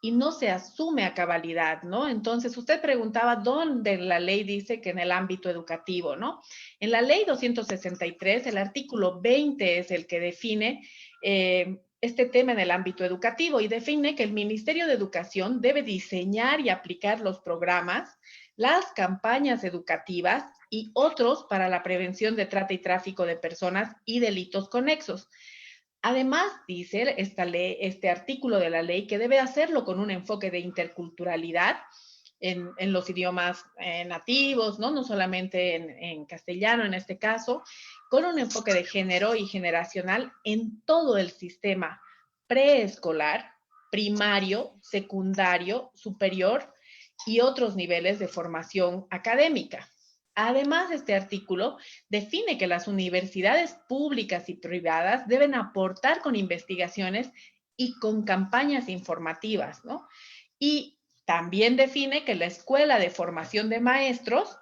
y no se asume a cabalidad, ¿no? Entonces, usted preguntaba dónde la ley dice que en el ámbito educativo, ¿no? En la ley 263, el artículo 20 es el que define este tema en el ámbito educativo y define que el Ministerio de Educación debe diseñar y aplicar los programas, las campañas educativas y otros para la prevención de trata y tráfico de personas y delitos conexos. Además, dice este artículo de la ley que debe hacerlo con un enfoque de interculturalidad en los idiomas nativos, ¿no? No solamente en castellano en este caso, con un enfoque de género y generacional en todo el sistema preescolar, primario, secundario, superior y otros niveles de formación académica. Además, este artículo define que las universidades públicas y privadas deben aportar con investigaciones y con campañas informativas, ¿no? Y también define que la Escuela de Formación de Maestros,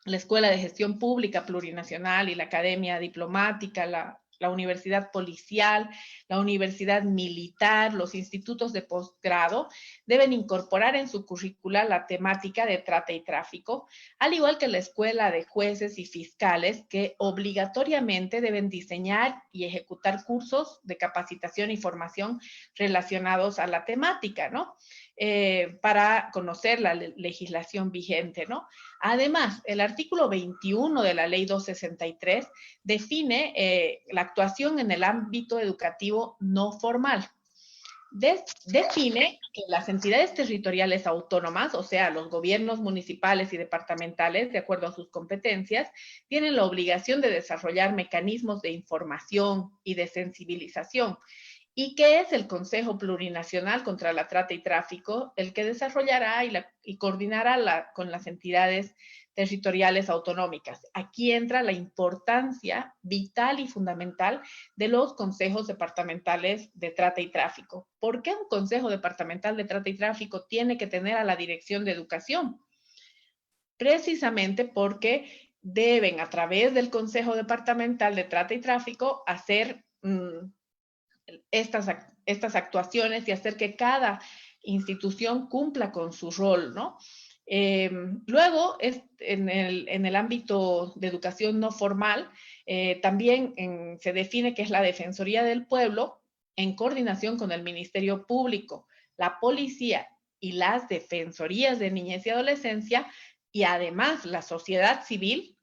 la Escuela de Gestión Pública Plurinacional y la Academia Diplomática, la Universidad Policial, la Universidad Militar, los institutos de posgrado, deben incorporar en su currícula la temática de trata y tráfico, al igual que la Escuela de Jueces y Fiscales, que obligatoriamente deben diseñar y ejecutar cursos de capacitación y formación relacionados a la temática, ¿no? Para conocer la legislación vigente, ¿no? Además, el artículo 21 de la Ley 263 define la actuación en el ámbito educativo no formal. Define que las entidades territoriales autónomas, o sea, los gobiernos municipales y departamentales, de acuerdo a sus competencias, tienen la obligación de desarrollar mecanismos de información y de sensibilización. ¿Y qué es el Consejo Plurinacional contra la Trata y Tráfico? El que desarrollará y coordinará con las entidades territoriales autonómicas. Aquí entra la importancia vital y fundamental de los consejos departamentales de trata y tráfico. ¿Por qué un consejo departamental de trata y tráfico tiene que tener a la Dirección de Educación? Precisamente porque deben, a través del Consejo Departamental de Trata y Tráfico, hacer estas actuaciones y hacer que cada institución cumpla con su rol, ¿no? Luego, en el ámbito de educación no formal, también se define que es la Defensoría del Pueblo, en coordinación con el Ministerio Público, la Policía y las Defensorías de Niñez y Adolescencia, y además la sociedad civil,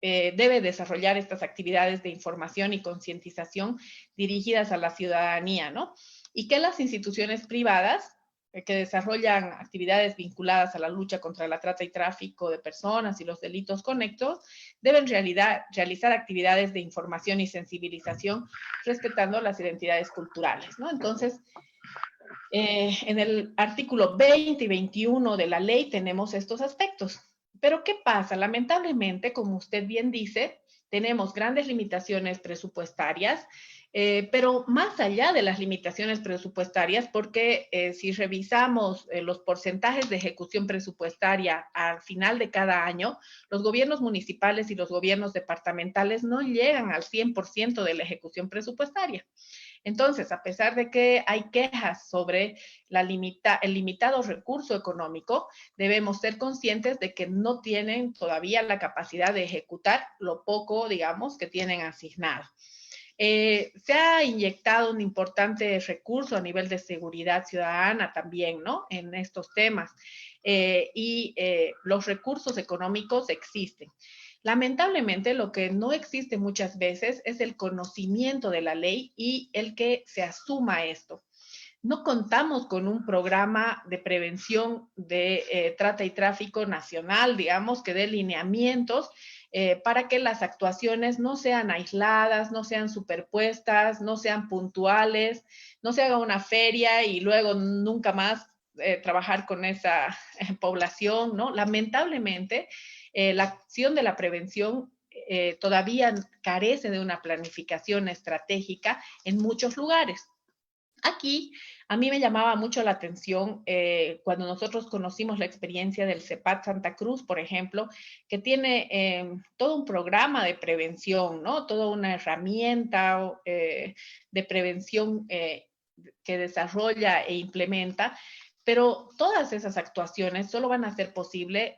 debe desarrollar estas actividades de información y concientización dirigidas a la ciudadanía, ¿no? Y que las instituciones privadas que desarrollan actividades vinculadas a la lucha contra la trata y tráfico de personas y los delitos conexos deben realizar actividades de información y sensibilización respetando las identidades culturales, ¿no? Entonces, en el artículo 20 y 21 de la ley tenemos estos aspectos. Pero ¿qué pasa? Lamentablemente, como usted bien dice, tenemos grandes limitaciones presupuestarias, pero más allá de las limitaciones presupuestarias, porque si revisamos los porcentajes de ejecución presupuestaria al final de cada año, los gobiernos municipales y los gobiernos departamentales no llegan al 100% de la ejecución presupuestaria. Entonces, a pesar de que hay quejas sobre el limitado recurso económico, debemos ser conscientes de que no tienen todavía la capacidad de ejecutar lo poco, digamos, que tienen asignado. Se ha inyectado un importante recurso a nivel de seguridad ciudadana también, ¿no? En estos temas. Los recursos económicos existen. Lamentablemente, lo que no existe muchas veces es el conocimiento de la ley y el que se asuma esto. No contamos con un programa de prevención de trata y tráfico nacional, digamos, que dé lineamientos para que las actuaciones no sean aisladas, no sean superpuestas, no sean puntuales, no se haga una feria y luego nunca más trabajar con esa población, ¿no? Lamentablemente, la acción de la prevención todavía carece de una planificación estratégica en muchos lugares. Aquí, a mí me llamaba mucho la atención cuando nosotros conocimos la experiencia del CEPAT Santa Cruz, por ejemplo, que tiene todo un programa de prevención, ¿no? Toda una herramienta de prevención que desarrolla e implementa, pero todas esas actuaciones solo van a ser posibles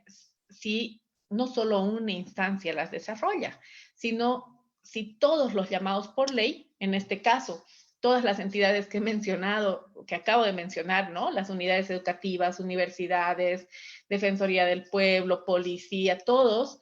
si no solo una instancia las desarrolla, sino si todos los llamados por ley, en este caso, todas las entidades que he mencionado, que acabo de mencionar, ¿no? Las unidades educativas, universidades, Defensoría del Pueblo, policía, todos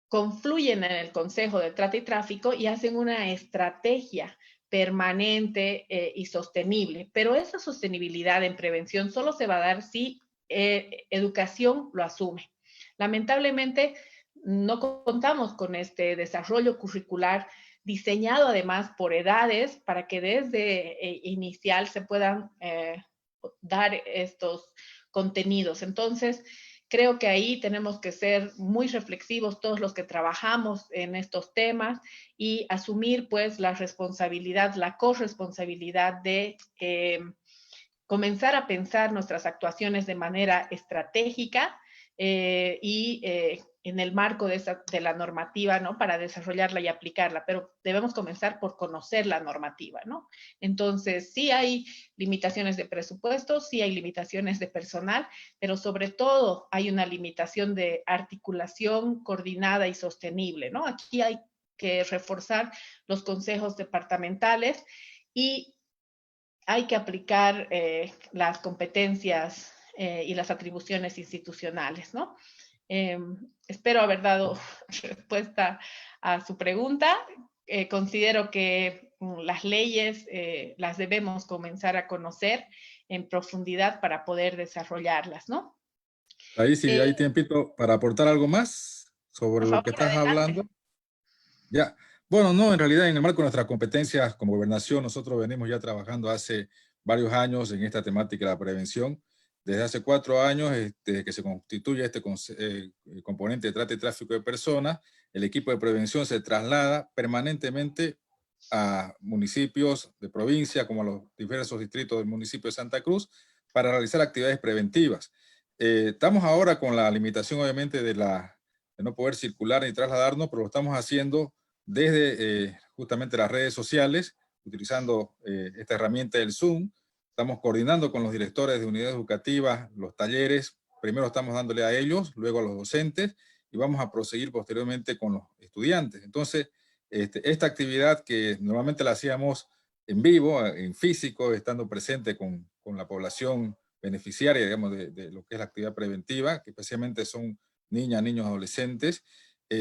confluyen en el Consejo de Trata y Tráfico y hacen una estrategia permanente y sostenible. Pero esa sostenibilidad en prevención solo se va a dar si educación lo asume. Lamentablemente, no contamos con este desarrollo curricular diseñado además por edades para que desde inicial se puedan dar estos contenidos. Entonces, creo que ahí tenemos que ser muy reflexivos todos los que trabajamos en estos temas y asumir pues la responsabilidad, la corresponsabilidad de comenzar a pensar nuestras actuaciones de manera estratégica en el marco de la normativa, ¿no? Para desarrollarla y aplicarla, pero debemos comenzar por conocer la normativa, ¿no? Entonces, sí hay limitaciones de presupuesto, sí hay limitaciones de personal, pero sobre todo hay una limitación de articulación coordinada y sostenible, ¿no? Aquí hay que reforzar los consejos departamentales y hay que aplicar las competencias y las atribuciones institucionales, ¿no? Espero haber dado respuesta a su pregunta. Considero que las leyes las debemos comenzar a conocer en profundidad para poder desarrollarlas, ¿no? Ahí sí hay tiempito para aportar algo más sobre lo que estás adelante. hablando. Ya, bueno, no, en realidad en el marco de nuestras competencias como gobernación, nosotros venimos ya trabajando hace varios años en esta temática de la prevención. Desde hace 4 años que se constituye este componente de trata y tráfico de personas, el equipo de prevención se traslada permanentemente a municipios de provincia, como a los diversos distritos del municipio de Santa Cruz, para realizar actividades preventivas. Estamos ahora con la limitación, obviamente, de no poder circular ni trasladarnos, pero lo estamos haciendo desde justamente las redes sociales, utilizando esta herramienta del Zoom. Estamos coordinando con los directores de unidades educativas, los talleres. Primero estamos dándole a ellos, luego a los docentes, y vamos a proseguir posteriormente con los estudiantes. Entonces, esta actividad que normalmente la hacíamos en vivo, en físico, estando presente con la población beneficiaria, digamos, de lo que es la actividad preventiva, que especialmente son niñas, niños, adolescentes.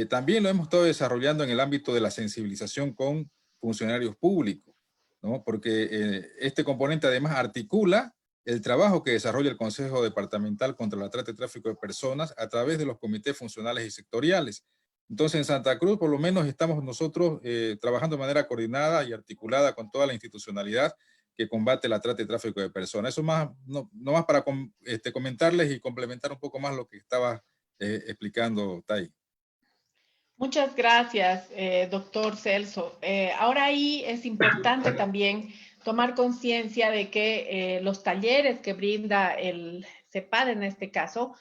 También lo hemos estado desarrollando en el ámbito de la sensibilización con funcionarios públicos, ¿no? Porque este componente además articula el trabajo que desarrolla el Consejo Departamental contra la Trata y Tráfico de Personas a través de los comités funcionales y sectoriales. Entonces en Santa Cruz por lo menos estamos nosotros trabajando de manera coordinada y articulada con toda la institucionalidad que combate la trata y tráfico de personas. Eso más, no más para comentarles y complementar un poco más lo que estaba explicando Tai. Muchas gracias, doctor Celso. Ahora ahí es importante también tomar conciencia de que los talleres que brinda el CEPAD en este caso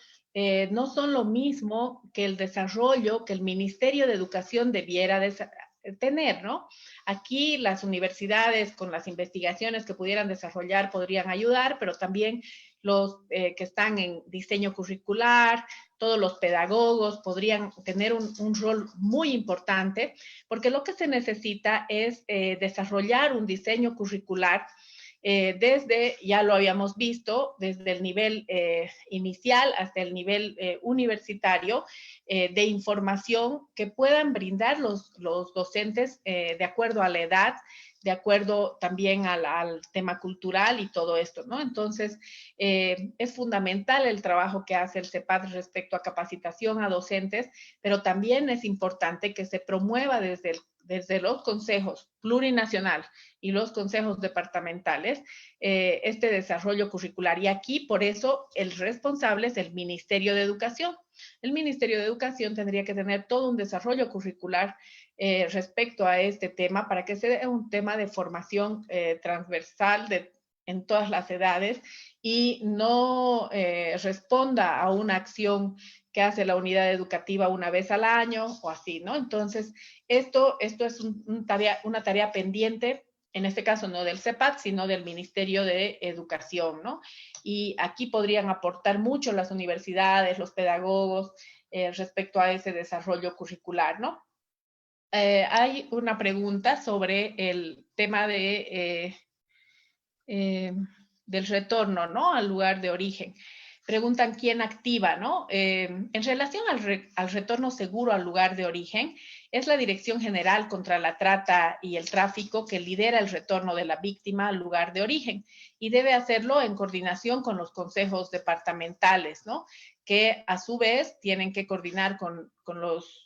no son lo mismo que el desarrollo que el Ministerio de Educación debiera tener, ¿no? Aquí las universidades con las investigaciones que pudieran desarrollar podrían ayudar, pero también los que están en diseño curricular, todos los pedagogos podrían tener un rol muy importante, porque lo que se necesita es desarrollar un diseño curricular desde, ya lo habíamos visto, desde el nivel inicial hasta el nivel universitario, de información que puedan brindar los docentes de acuerdo a la edad, de acuerdo también al tema cultural y todo esto, ¿no? Entonces, es fundamental el trabajo que hace el CEPAT respecto a capacitación a docentes, pero también es importante que se promueva desde los consejos plurinacional y los consejos departamentales este desarrollo curricular. Y aquí, por eso, el responsable es el Ministerio de Educación. El Ministerio de Educación tendría que tener todo un desarrollo curricular respecto a este tema para que sea un tema de formación transversal en todas las edades y no responda a una acción que hace la unidad educativa una vez al año o así, ¿no? Entonces, esto es una tarea pendiente, en este caso no del CEPAT, sino del Ministerio de Educación, ¿no? Y aquí podrían aportar mucho las universidades, los pedagogos, respecto a ese desarrollo curricular, ¿no? Hay una pregunta sobre el tema del retorno, ¿no? Al lugar de origen. Preguntan quién activa, ¿no? En relación al retorno seguro al lugar de origen, es la Dirección General contra la Trata y el Tráfico que lidera el retorno de la víctima al lugar de origen y debe hacerlo en coordinación con los consejos departamentales, ¿no? Que a su vez tienen que coordinar con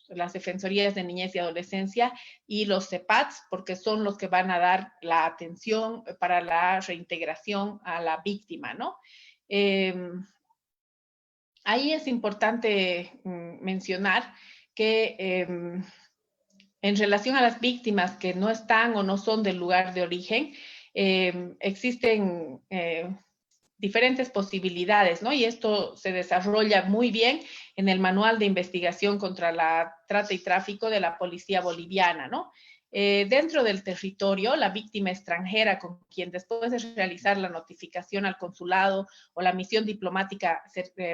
las defensorías de niñez y adolescencia y los CEPATs, porque son los que van a dar la atención para la reintegración a la víctima, ¿no? Ahí es importante mencionar que en relación a las víctimas que no están o no son del lugar de origen, existen diferentes posibilidades, ¿no? Y esto se desarrolla muy bien en el Manual de Investigación contra la Trata y Tráfico de la Policía Boliviana, ¿no? Dentro del territorio, la víctima extranjera con quien después de realizar la notificación al consulado o la misión diplomática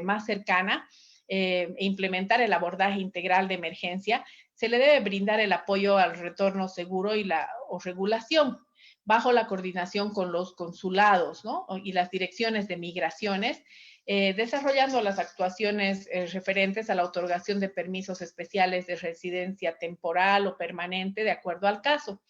más cercana e implementar el abordaje integral de emergencia, se le debe brindar el apoyo al retorno seguro o regulación bajo la coordinación con los consulados, ¿no? Y las direcciones de migraciones, desarrollando las actuaciones referentes a la otorgación de permisos especiales de residencia temporal o permanente de acuerdo al caso.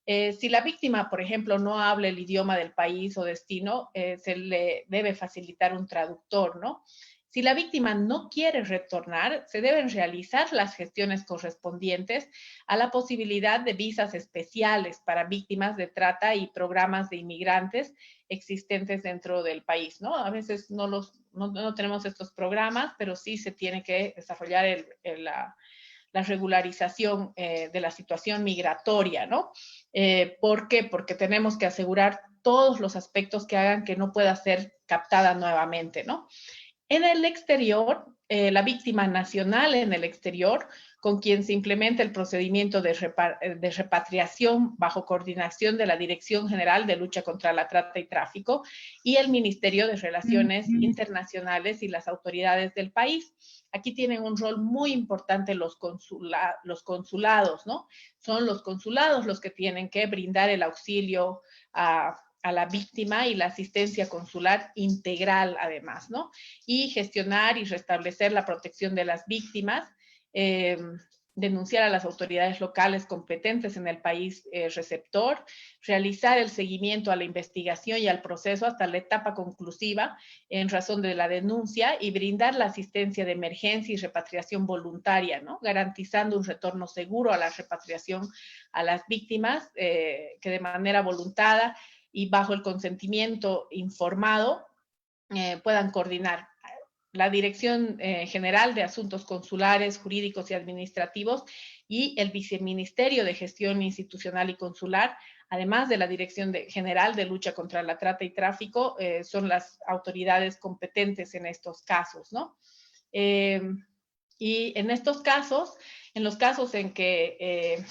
Si la víctima, por ejemplo, no habla el idioma del país o destino, se le debe facilitar un traductor, ¿no? Si la víctima no quiere retornar, se deben realizar las gestiones correspondientes a la posibilidad de visas especiales para víctimas de trata y programas de inmigrantes existentes dentro del país, ¿no? A veces no tenemos estos programas, pero sí se tiene que desarrollar la regularización de la situación migratoria, ¿no? ¿Por qué? Porque tenemos que asegurar todos los aspectos que hagan que no pueda ser captada nuevamente, ¿no? En el exterior, la víctima nacional en el exterior, con quien se implementa el procedimiento de repatriación bajo coordinación de la Dirección General de Lucha contra la Trata y Tráfico y el Ministerio de Relaciones Internacionales y las autoridades del país. Aquí tienen un rol muy importante los consulados, ¿no? Son los consulados los que tienen que brindar el auxilio a la víctima y la asistencia consular integral, además, ¿no? Y gestionar y restablecer la protección de las víctimas, denunciar a las autoridades locales competentes en el país receptor, realizar el seguimiento a la investigación y al proceso hasta la etapa conclusiva en razón de la denuncia y brindar la asistencia de emergencia y repatriación voluntaria, ¿no? Garantizando un retorno seguro a la repatriación a las víctimas que de manera voluntaria y bajo el consentimiento informado puedan coordinar. La Dirección General de Asuntos Consulares, Jurídicos y Administrativos y el Viceministerio de Gestión Institucional y Consular, además de la Dirección General de Lucha contra la Trata y Tráfico, son las autoridades competentes en estos casos, ¿no? Y en estos casos, en los casos en que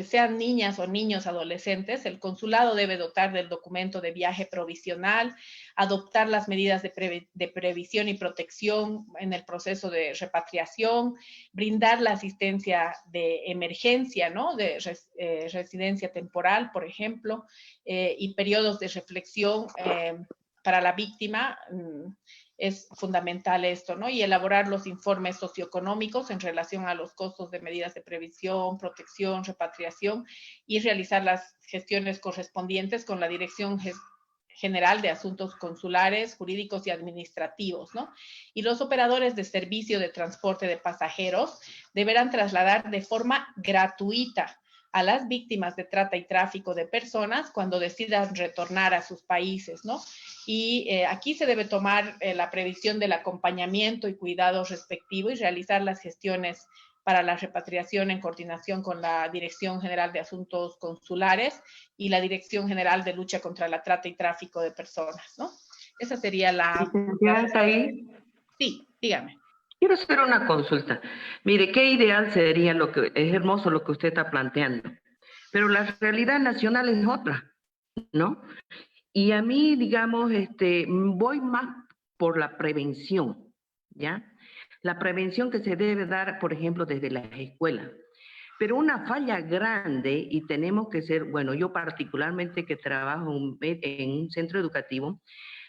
sean niñas o niños adolescentes, el consulado debe dotar del documento de viaje provisional, adoptar las medidas de previsión y protección en el proceso de repatriación, brindar la asistencia de emergencia, ¿no? De residencia temporal, por ejemplo, y periodos de reflexión para la víctima. Es fundamental esto, ¿no? Y elaborar los informes socioeconómicos en relación a los costos de medidas de previsión, protección, repatriación y realizar las gestiones correspondientes con la Dirección General de Asuntos Consulares, Jurídicos y Administrativos, ¿no? Y los operadores de servicio de transporte de pasajeros deberán trasladar de forma gratuita a las víctimas de trata y tráfico de personas cuando decidan retornar a sus países, ¿no? Y aquí se debe tomar la previsión del acompañamiento y cuidado respectivo y realizar las gestiones para la repatriación en coordinación con la Dirección General de Asuntos Consulares y la Dirección General de Lucha contra la Trata y Tráfico de Personas, ¿no? Esa sería la... Licenciada ahí. Sí, dígame. Quiero hacer una consulta. Mire, qué ideal sería lo que, es hermoso lo que usted está planteando, pero la realidad nacional es otra, ¿no? Y a mí, digamos, voy más por la prevención, ¿ya? La prevención que se debe dar, por ejemplo, desde las escuelas. Pero una falla grande, y tenemos que ser, bueno, yo particularmente que trabajo en un centro educativo,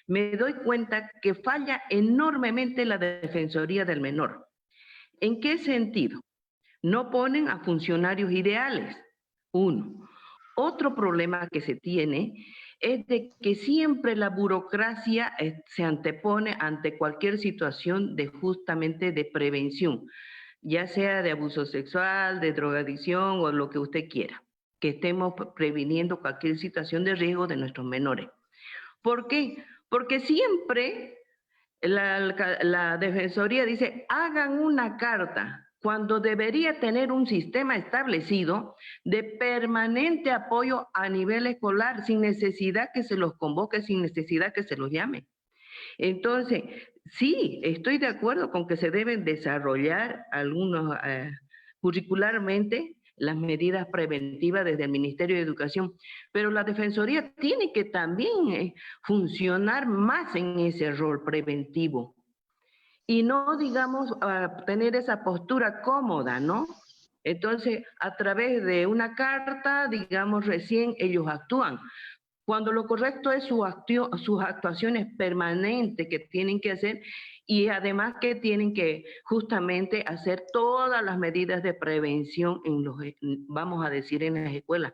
me doy cuenta que falla enormemente la Defensoría del Menor. ¿En qué sentido? No ponen a funcionarios ideales, uno. Otro problema que se tiene es de que siempre la burocracia se antepone ante cualquier situación de justamente de prevención, ya sea de abuso sexual, de drogadicción o lo que usted quiera, que estemos previniendo cualquier situación de riesgo de nuestros menores. ¿Por qué? Porque siempre la Defensoría dice, hagan una carta, cuando debería tener un sistema establecido de permanente apoyo a nivel escolar, sin necesidad que se los convoque, sin necesidad que se los llame. Entonces, sí, estoy de acuerdo con que se deben desarrollar algunos curricularmente las medidas preventivas desde el Ministerio de Educación, pero la Defensoría tiene que también funcionar más en ese rol preventivo y no, digamos, tener esa postura cómoda, ¿no? Entonces, a través de una carta, digamos, recién ellos actúan, cuando lo correcto es sus actuaciones permanentes que tienen que hacer y además que tienen que justamente hacer todas las medidas de prevención en los, vamos a decir, en las escuelas,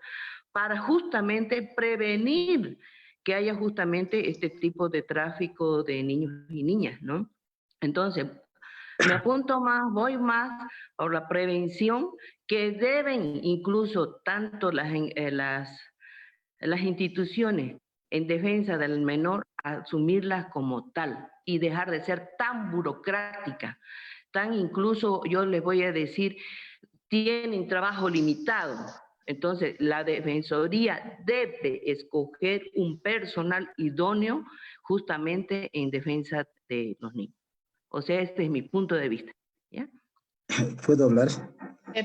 para justamente prevenir que haya justamente este tipo de tráfico de niños y niñas, ¿no? Entonces, me apunto más, voy más por la prevención que deben incluso tanto las instituciones en defensa del menor asumirlas como tal y dejar de ser tan burocrática, tan incluso, yo les voy a decir, tienen trabajo limitado. Entonces, la Defensoría debe escoger un personal idóneo justamente en defensa de los niños. O sea, este es mi punto de vista. ¿Ya? ¿Puedo hablar?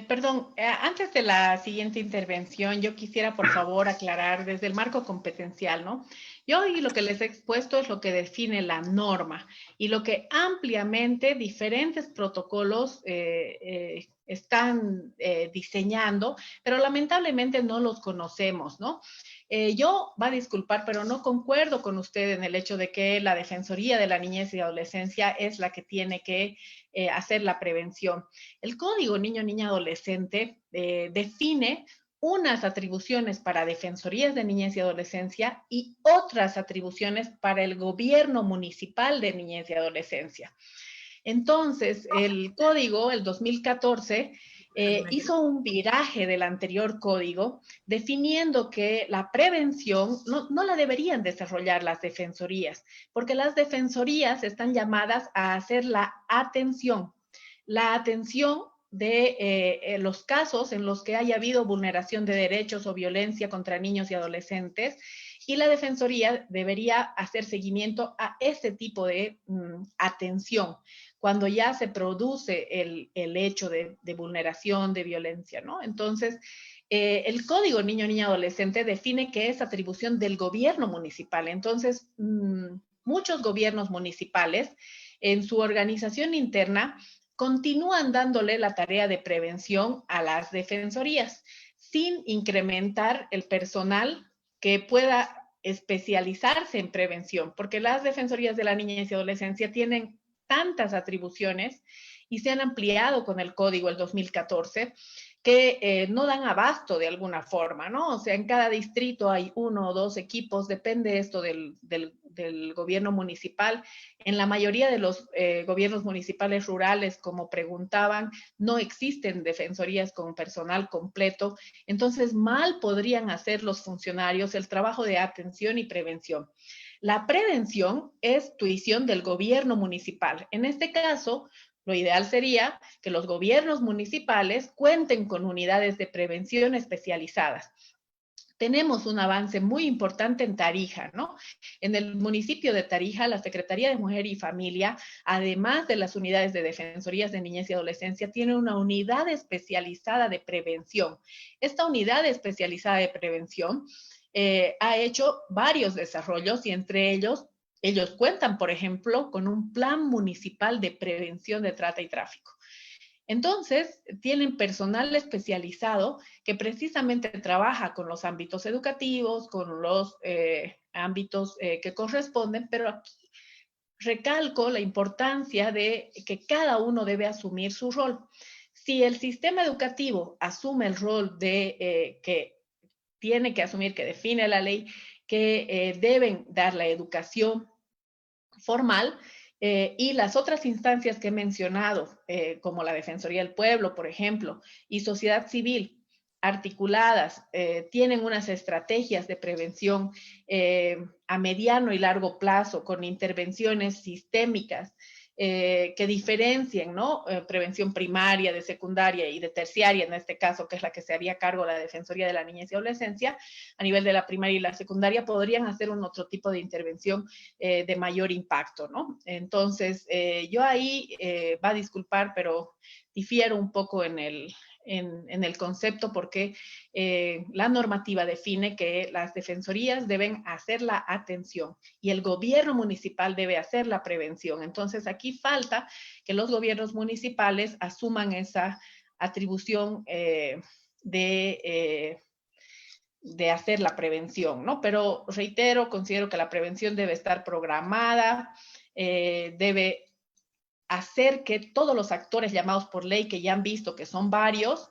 Perdón, antes de la siguiente intervención, yo quisiera, por favor, aclarar desde el marco competencial, ¿no? Yo hoy lo que les he expuesto es lo que define la norma y lo que ampliamente diferentes protocolos están diseñando, pero lamentablemente no los conocemos, ¿no? Yo, va a disculpar, pero no concuerdo con usted en el hecho de que la Defensoría de la Niñez y Adolescencia es la que tiene que hacer la prevención. El Código Niño-Niña Adolescente define unas atribuciones para defensorías de niñez y adolescencia y otras atribuciones para el gobierno municipal de niñez y adolescencia. Entonces, el código, el 2014, hizo un viraje del anterior código, definiendo que la prevención no la deberían desarrollar las defensorías, porque las defensorías están llamadas a hacer la atención de los casos en los que haya habido vulneración de derechos o violencia contra niños y adolescentes, y la Defensoría debería hacer seguimiento a ese tipo de atención. cuando ya se produce el hecho de vulneración, de violencia, ¿no? Entonces, el Código Niño, Niña, Adolescente define que es atribución del gobierno municipal. Entonces, muchos gobiernos municipales en su organización interna continúan dándole la tarea de prevención a las defensorías, sin incrementar el personal que pueda especializarse en prevención, porque las defensorías de la niñez y adolescencia tienen tantas atribuciones y se han ampliado con el código el 2014 que no dan abasto de alguna forma, ¿no? O sea, en cada distrito hay 1 o 2 equipos, depende esto del gobierno municipal. En la mayoría de los gobiernos municipales rurales, como preguntaban, no existen defensorías con personal completo, entonces mal podrían hacer los funcionarios el trabajo de atención y prevención. La prevención es tuición del gobierno municipal. En este caso, lo ideal sería que los gobiernos municipales cuenten con unidades de prevención especializadas. Tenemos un avance muy importante en Tarija, ¿no? En el municipio de Tarija, la Secretaría de Mujer y Familia, además de las unidades de defensorías de niñez y adolescencia, tiene una unidad especializada de prevención. Esta unidad especializada de prevención ha hecho varios desarrollos y entre ellos cuentan, por ejemplo, con un plan municipal de prevención de trata y tráfico. Entonces, tienen personal especializado que precisamente trabaja con los ámbitos educativos, con los ámbitos que corresponden, pero aquí recalco la importancia de que cada uno debe asumir su rol. Si el sistema educativo asume el rol de que tiene que asumir, que define la ley, que deben dar la educación formal, y las otras instancias que he mencionado, como la Defensoría del Pueblo, por ejemplo, y sociedad civil, articuladas, tienen unas estrategias de prevención a mediano y largo plazo con intervenciones sistémicas que diferencien, ¿no? Prevención primaria, de secundaria y de terciaria, en este caso, que es la que se haría cargo la Defensoría de la Niñez y Adolescencia, a nivel de la primaria y la secundaria, podrían hacer un otro tipo de intervención de mayor impacto, ¿no? Entonces, yo ahí, va a disculpar, pero difiero un poco en el concepto porque la normativa define que las defensorías deben hacer la atención y el gobierno municipal debe hacer la prevención. Entonces, aquí falta que los gobiernos municipales asuman esa atribución de hacer la prevención, ¿no? Pero reitero, considero que la prevención debe estar programada, debe hacer que todos los actores llamados por ley, que ya han visto que son varios,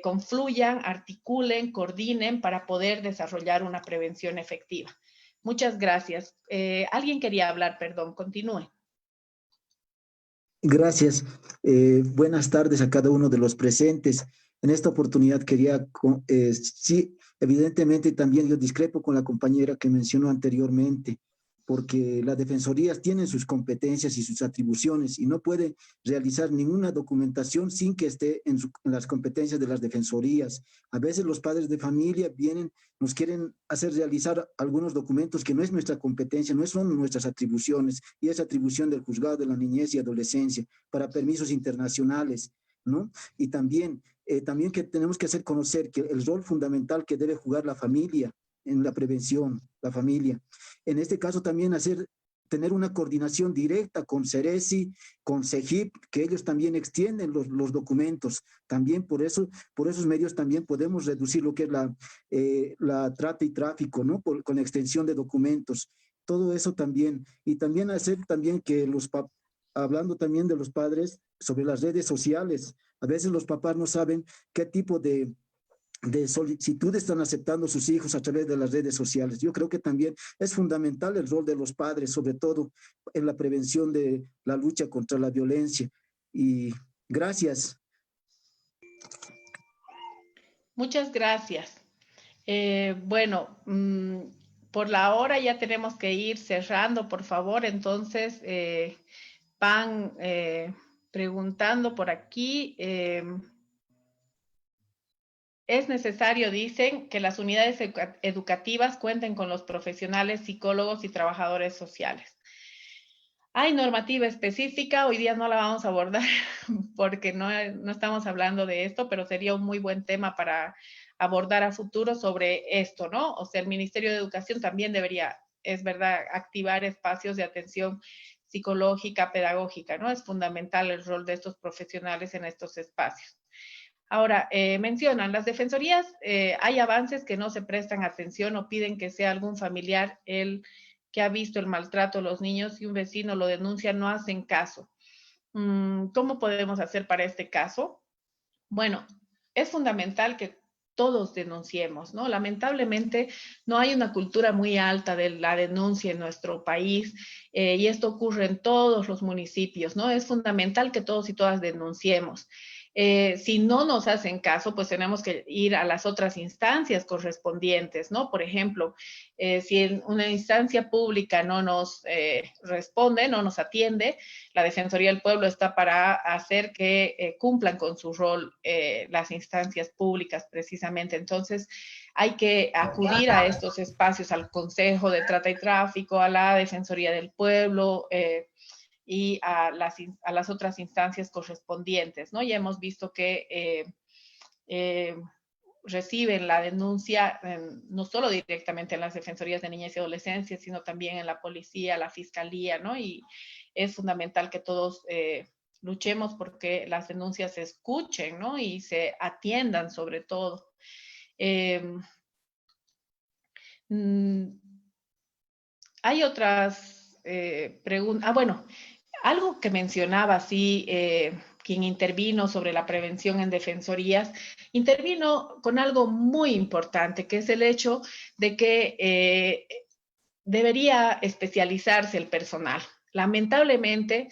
confluyan, articulen, coordinen para poder desarrollar una prevención efectiva. Muchas gracias. Alguien quería hablar, perdón, continúe. Gracias. Buenas tardes a cada uno de los presentes. En esta oportunidad quería, sí, evidentemente también yo discrepo con la compañera que mencionó anteriormente, porque las defensorías tienen sus competencias y sus atribuciones y no puede realizar ninguna documentación sin que esté en las competencias de las defensorías. A veces los padres de familia vienen, nos quieren hacer realizar algunos documentos que no es nuestra competencia, no son nuestras atribuciones, y es atribución del juzgado de la niñez y adolescencia para permisos internacionales, ¿no? Y también que tenemos que hacer conocer que el rol fundamental que debe jugar la familia en la prevención, la familia. En este caso también tener una coordinación directa con Ceresi, con CEGIP, que ellos también extienden los documentos. También por esos medios también podemos reducir lo que es la trata y tráfico, ¿no? Con la extensión de documentos. Todo eso también. Y también hacer también que hablando también de los padres sobre las redes sociales, a veces los papás no saben qué tipo de solicitudes están aceptando sus hijos a través de las redes sociales. Yo creo que también es fundamental el rol de los padres, sobre todo en la prevención de la lucha contra la violencia. Y gracias. Muchas gracias. Bueno, por la hora ya tenemos que ir cerrando, por favor. Entonces, van preguntando por aquí. Es necesario, dicen, que las unidades educativas cuenten con los profesionales, psicólogos y trabajadores sociales. Hay normativa específica, hoy día no la vamos a abordar porque no estamos hablando de esto, pero sería un muy buen tema para abordar a futuro sobre esto, ¿no? O sea, el Ministerio de Educación también debería, es verdad, activar espacios de atención psicológica, pedagógica, ¿no? Es fundamental el rol de estos profesionales en estos espacios. Ahora, mencionan, las defensorías, hay avances que no se prestan atención o piden que sea algún familiar el que ha visto el maltrato a los niños y un vecino lo denuncia, no hacen caso. ¿Cómo podemos hacer para este caso? Bueno, es fundamental que todos denunciemos, ¿no? Lamentablemente no hay una cultura muy alta de la denuncia en nuestro país y esto ocurre en todos los municipios, ¿no? Es fundamental que todos y todas denunciemos. Si no nos hacen caso, pues tenemos que ir a las otras instancias correspondientes, ¿no? Por ejemplo, si en una instancia pública no nos responde, no nos atiende, la Defensoría del Pueblo está para hacer que cumplan con su rol las instancias públicas precisamente. Entonces, hay que acudir a estos espacios, al Consejo de Trata y Tráfico, a la Defensoría del Pueblo, y a las otras instancias correspondientes, ¿no? Ya hemos visto que reciben la denuncia no solo directamente en las defensorías de niñez y adolescencia, sino también en la policía, la fiscalía, ¿no? Y es fundamental que todos luchemos porque las denuncias se escuchen, ¿no? Y se atiendan sobre todo. Hay otras preguntas. Bueno, algo que mencionaba, sí, quien intervino sobre la prevención en defensorías, intervino con algo muy importante, que es el hecho de que debería especializarse el personal. Lamentablemente,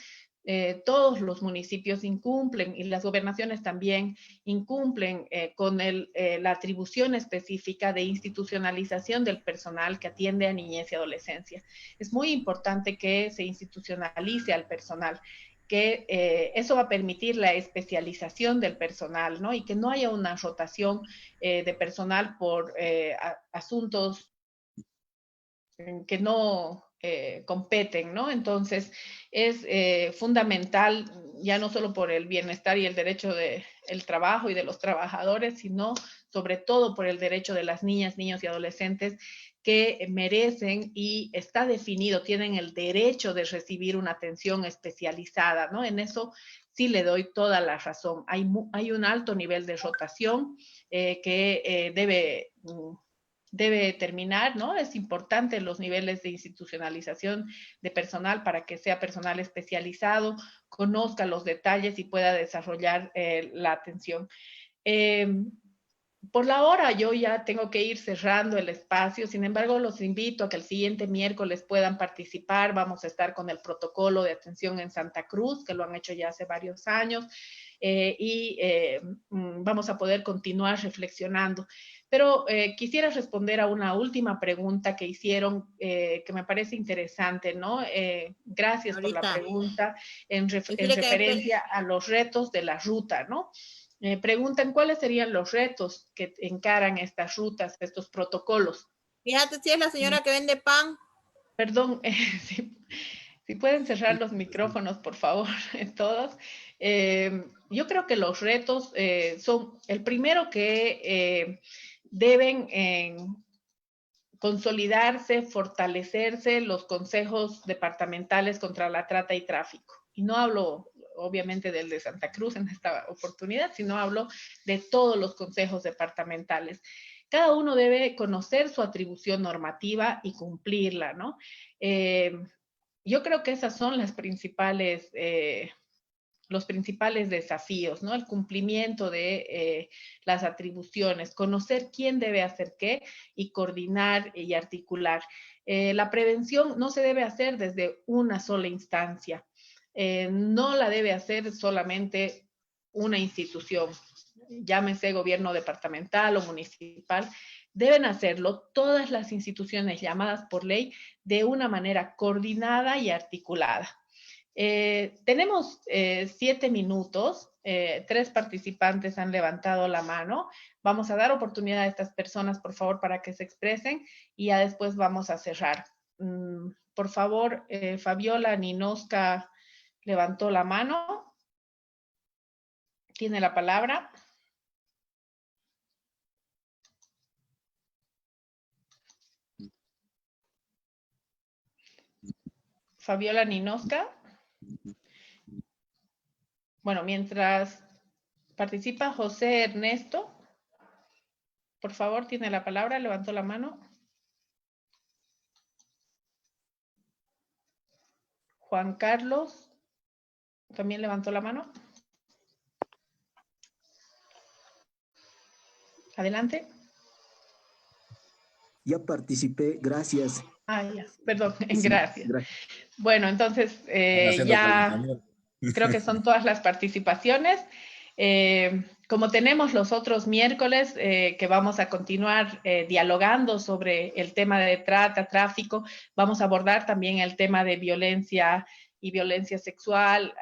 todos los municipios incumplen y las gobernaciones también incumplen con la atribución específica de institucionalización del personal que atiende a niñez y adolescencia. Es muy importante que se institucionalice al personal, que eso va a permitir la especialización del personal, ¿no? Y que no haya una rotación de personal por asuntos que no competen, ¿no? Entonces, es fundamental, ya no solo por el bienestar y el derecho del trabajo y de los trabajadores, sino sobre todo por el derecho de las niñas, niños y adolescentes que merecen y está definido, tienen el derecho de recibir una atención especializada, ¿no? En eso sí le doy toda la razón. Hay un alto nivel de rotación que debe terminar, ¿no? Es importante los niveles de institucionalización de personal para que sea personal especializado, conozca los detalles y pueda desarrollar la atención. Por la hora yo ya tengo que ir cerrando el espacio, sin embargo los invito a que el siguiente miércoles puedan participar. Vamos a estar con el protocolo de atención en Santa Cruz, que lo han hecho ya hace varios años, y vamos a poder continuar reflexionando. Pero quisiera responder a una última pregunta que hicieron, que me parece interesante, ¿no? Gracias por la pregunta en referencia a los retos de la ruta, ¿no? Preguntan cuáles serían los retos que encaran estas rutas, estos protocolos. Fíjate si es la señora que vende pan. Perdón, si pueden cerrar los micrófonos, por favor, todos. Yo creo que los retos son, el primero que deben consolidarse, fortalecerse los consejos departamentales contra la trata y tráfico. Y no hablo obviamente del de Santa Cruz en esta oportunidad, sino hablo de todos los consejos departamentales. Cada uno debe conocer su atribución normativa y cumplirla, ¿no? Yo creo que esas son las principales, los principales desafíos, ¿no? El cumplimiento de las atribuciones, conocer quién debe hacer qué y coordinar y articular. La prevención no se debe hacer desde una sola instancia. No la debe hacer solamente una institución, llámese gobierno departamental o municipal, deben hacerlo todas las instituciones llamadas por ley de una manera coordinada y articulada. Tenemos 7 minutos, 3 participantes han levantado la mano. Vamos a dar oportunidad a estas personas, por favor, para que se expresen y ya después vamos a cerrar. Por favor, Fabiola Ninosca levantó la mano. Tiene la palabra. Fabiola Ninosca. Bueno, mientras participa José Ernesto, por favor, tiene la palabra, levantó la mano. Juan Carlos, también levantó la mano. Adelante. Ya participé, gracias. Ah, ya, perdón, Sí, gracias. gracias. Bueno, entonces ya creo que son todas las participaciones. Como tenemos los otros miércoles que vamos a continuar dialogando sobre el tema de trata, tráfico, vamos a abordar también el tema de violencia y violencia sexual,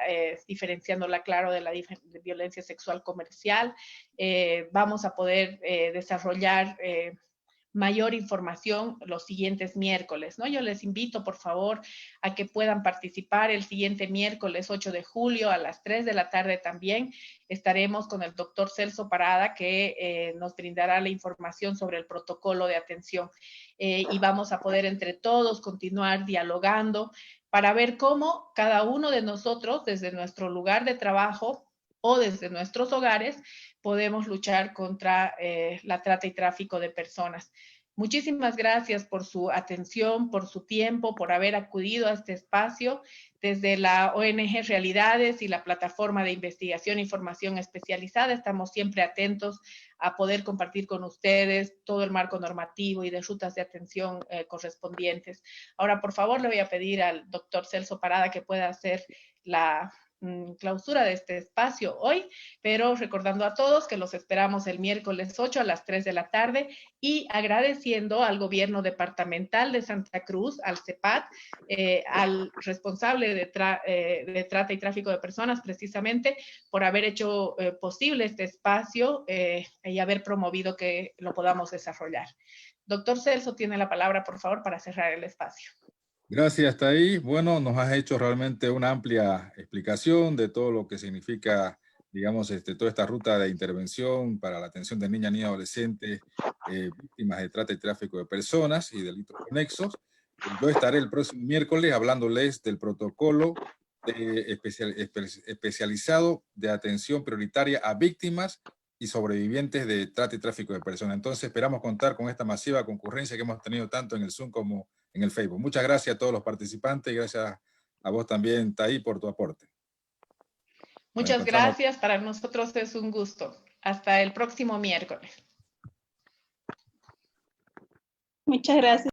diferenciándola, claro, de la de violencia sexual comercial. Vamos a poder desarrollar mayor información los siguientes miércoles, ¿no? Yo les invito, por favor, a que puedan participar el siguiente miércoles 8 de julio a las 3 de la tarde también. Estaremos con el doctor Celso Parada, que nos brindará la información sobre el protocolo de atención. Y vamos a poder entre todos continuar dialogando para ver cómo cada uno de nosotros, desde nuestro lugar de trabajo o desde nuestros hogares, podemos luchar contra la trata y tráfico de personas. Muchísimas gracias por su atención, por su tiempo, por haber acudido a este espacio. Desde la ONG Realidades y la Plataforma de Investigación e Información Especializada, estamos siempre atentos a poder compartir con ustedes todo el marco normativo y de rutas de atención correspondientes. Ahora, por favor, le voy a pedir al doctor Celso Parada que pueda hacer la clausura de este espacio hoy, pero recordando a todos que los esperamos el miércoles 8 a las 3 de la tarde y agradeciendo al gobierno departamental de Santa Cruz, al CEPAT, al responsable de trata y tráfico de personas, precisamente por haber hecho posible este espacio y haber promovido que lo podamos desarrollar. Doctor Celso, tiene la palabra, por favor, para cerrar el espacio. Gracias, Taí. Bueno, nos has hecho realmente una amplia explicación de todo lo que significa, digamos, toda esta ruta de intervención para la atención de niñas y adolescentes víctimas de trata y tráfico de personas y delitos conexos. Yo estaré el próximo miércoles hablándoles del protocolo especializado de atención prioritaria a víctimas y sobrevivientes de trata y tráfico de personas. Entonces esperamos contar con esta masiva concurrencia que hemos tenido tanto en el Zoom como en el Facebook. Muchas gracias a todos los participantes y gracias a vos también, Taí, por tu aporte. Muchas gracias. Para nosotros es un gusto. Hasta el próximo miércoles. Muchas gracias.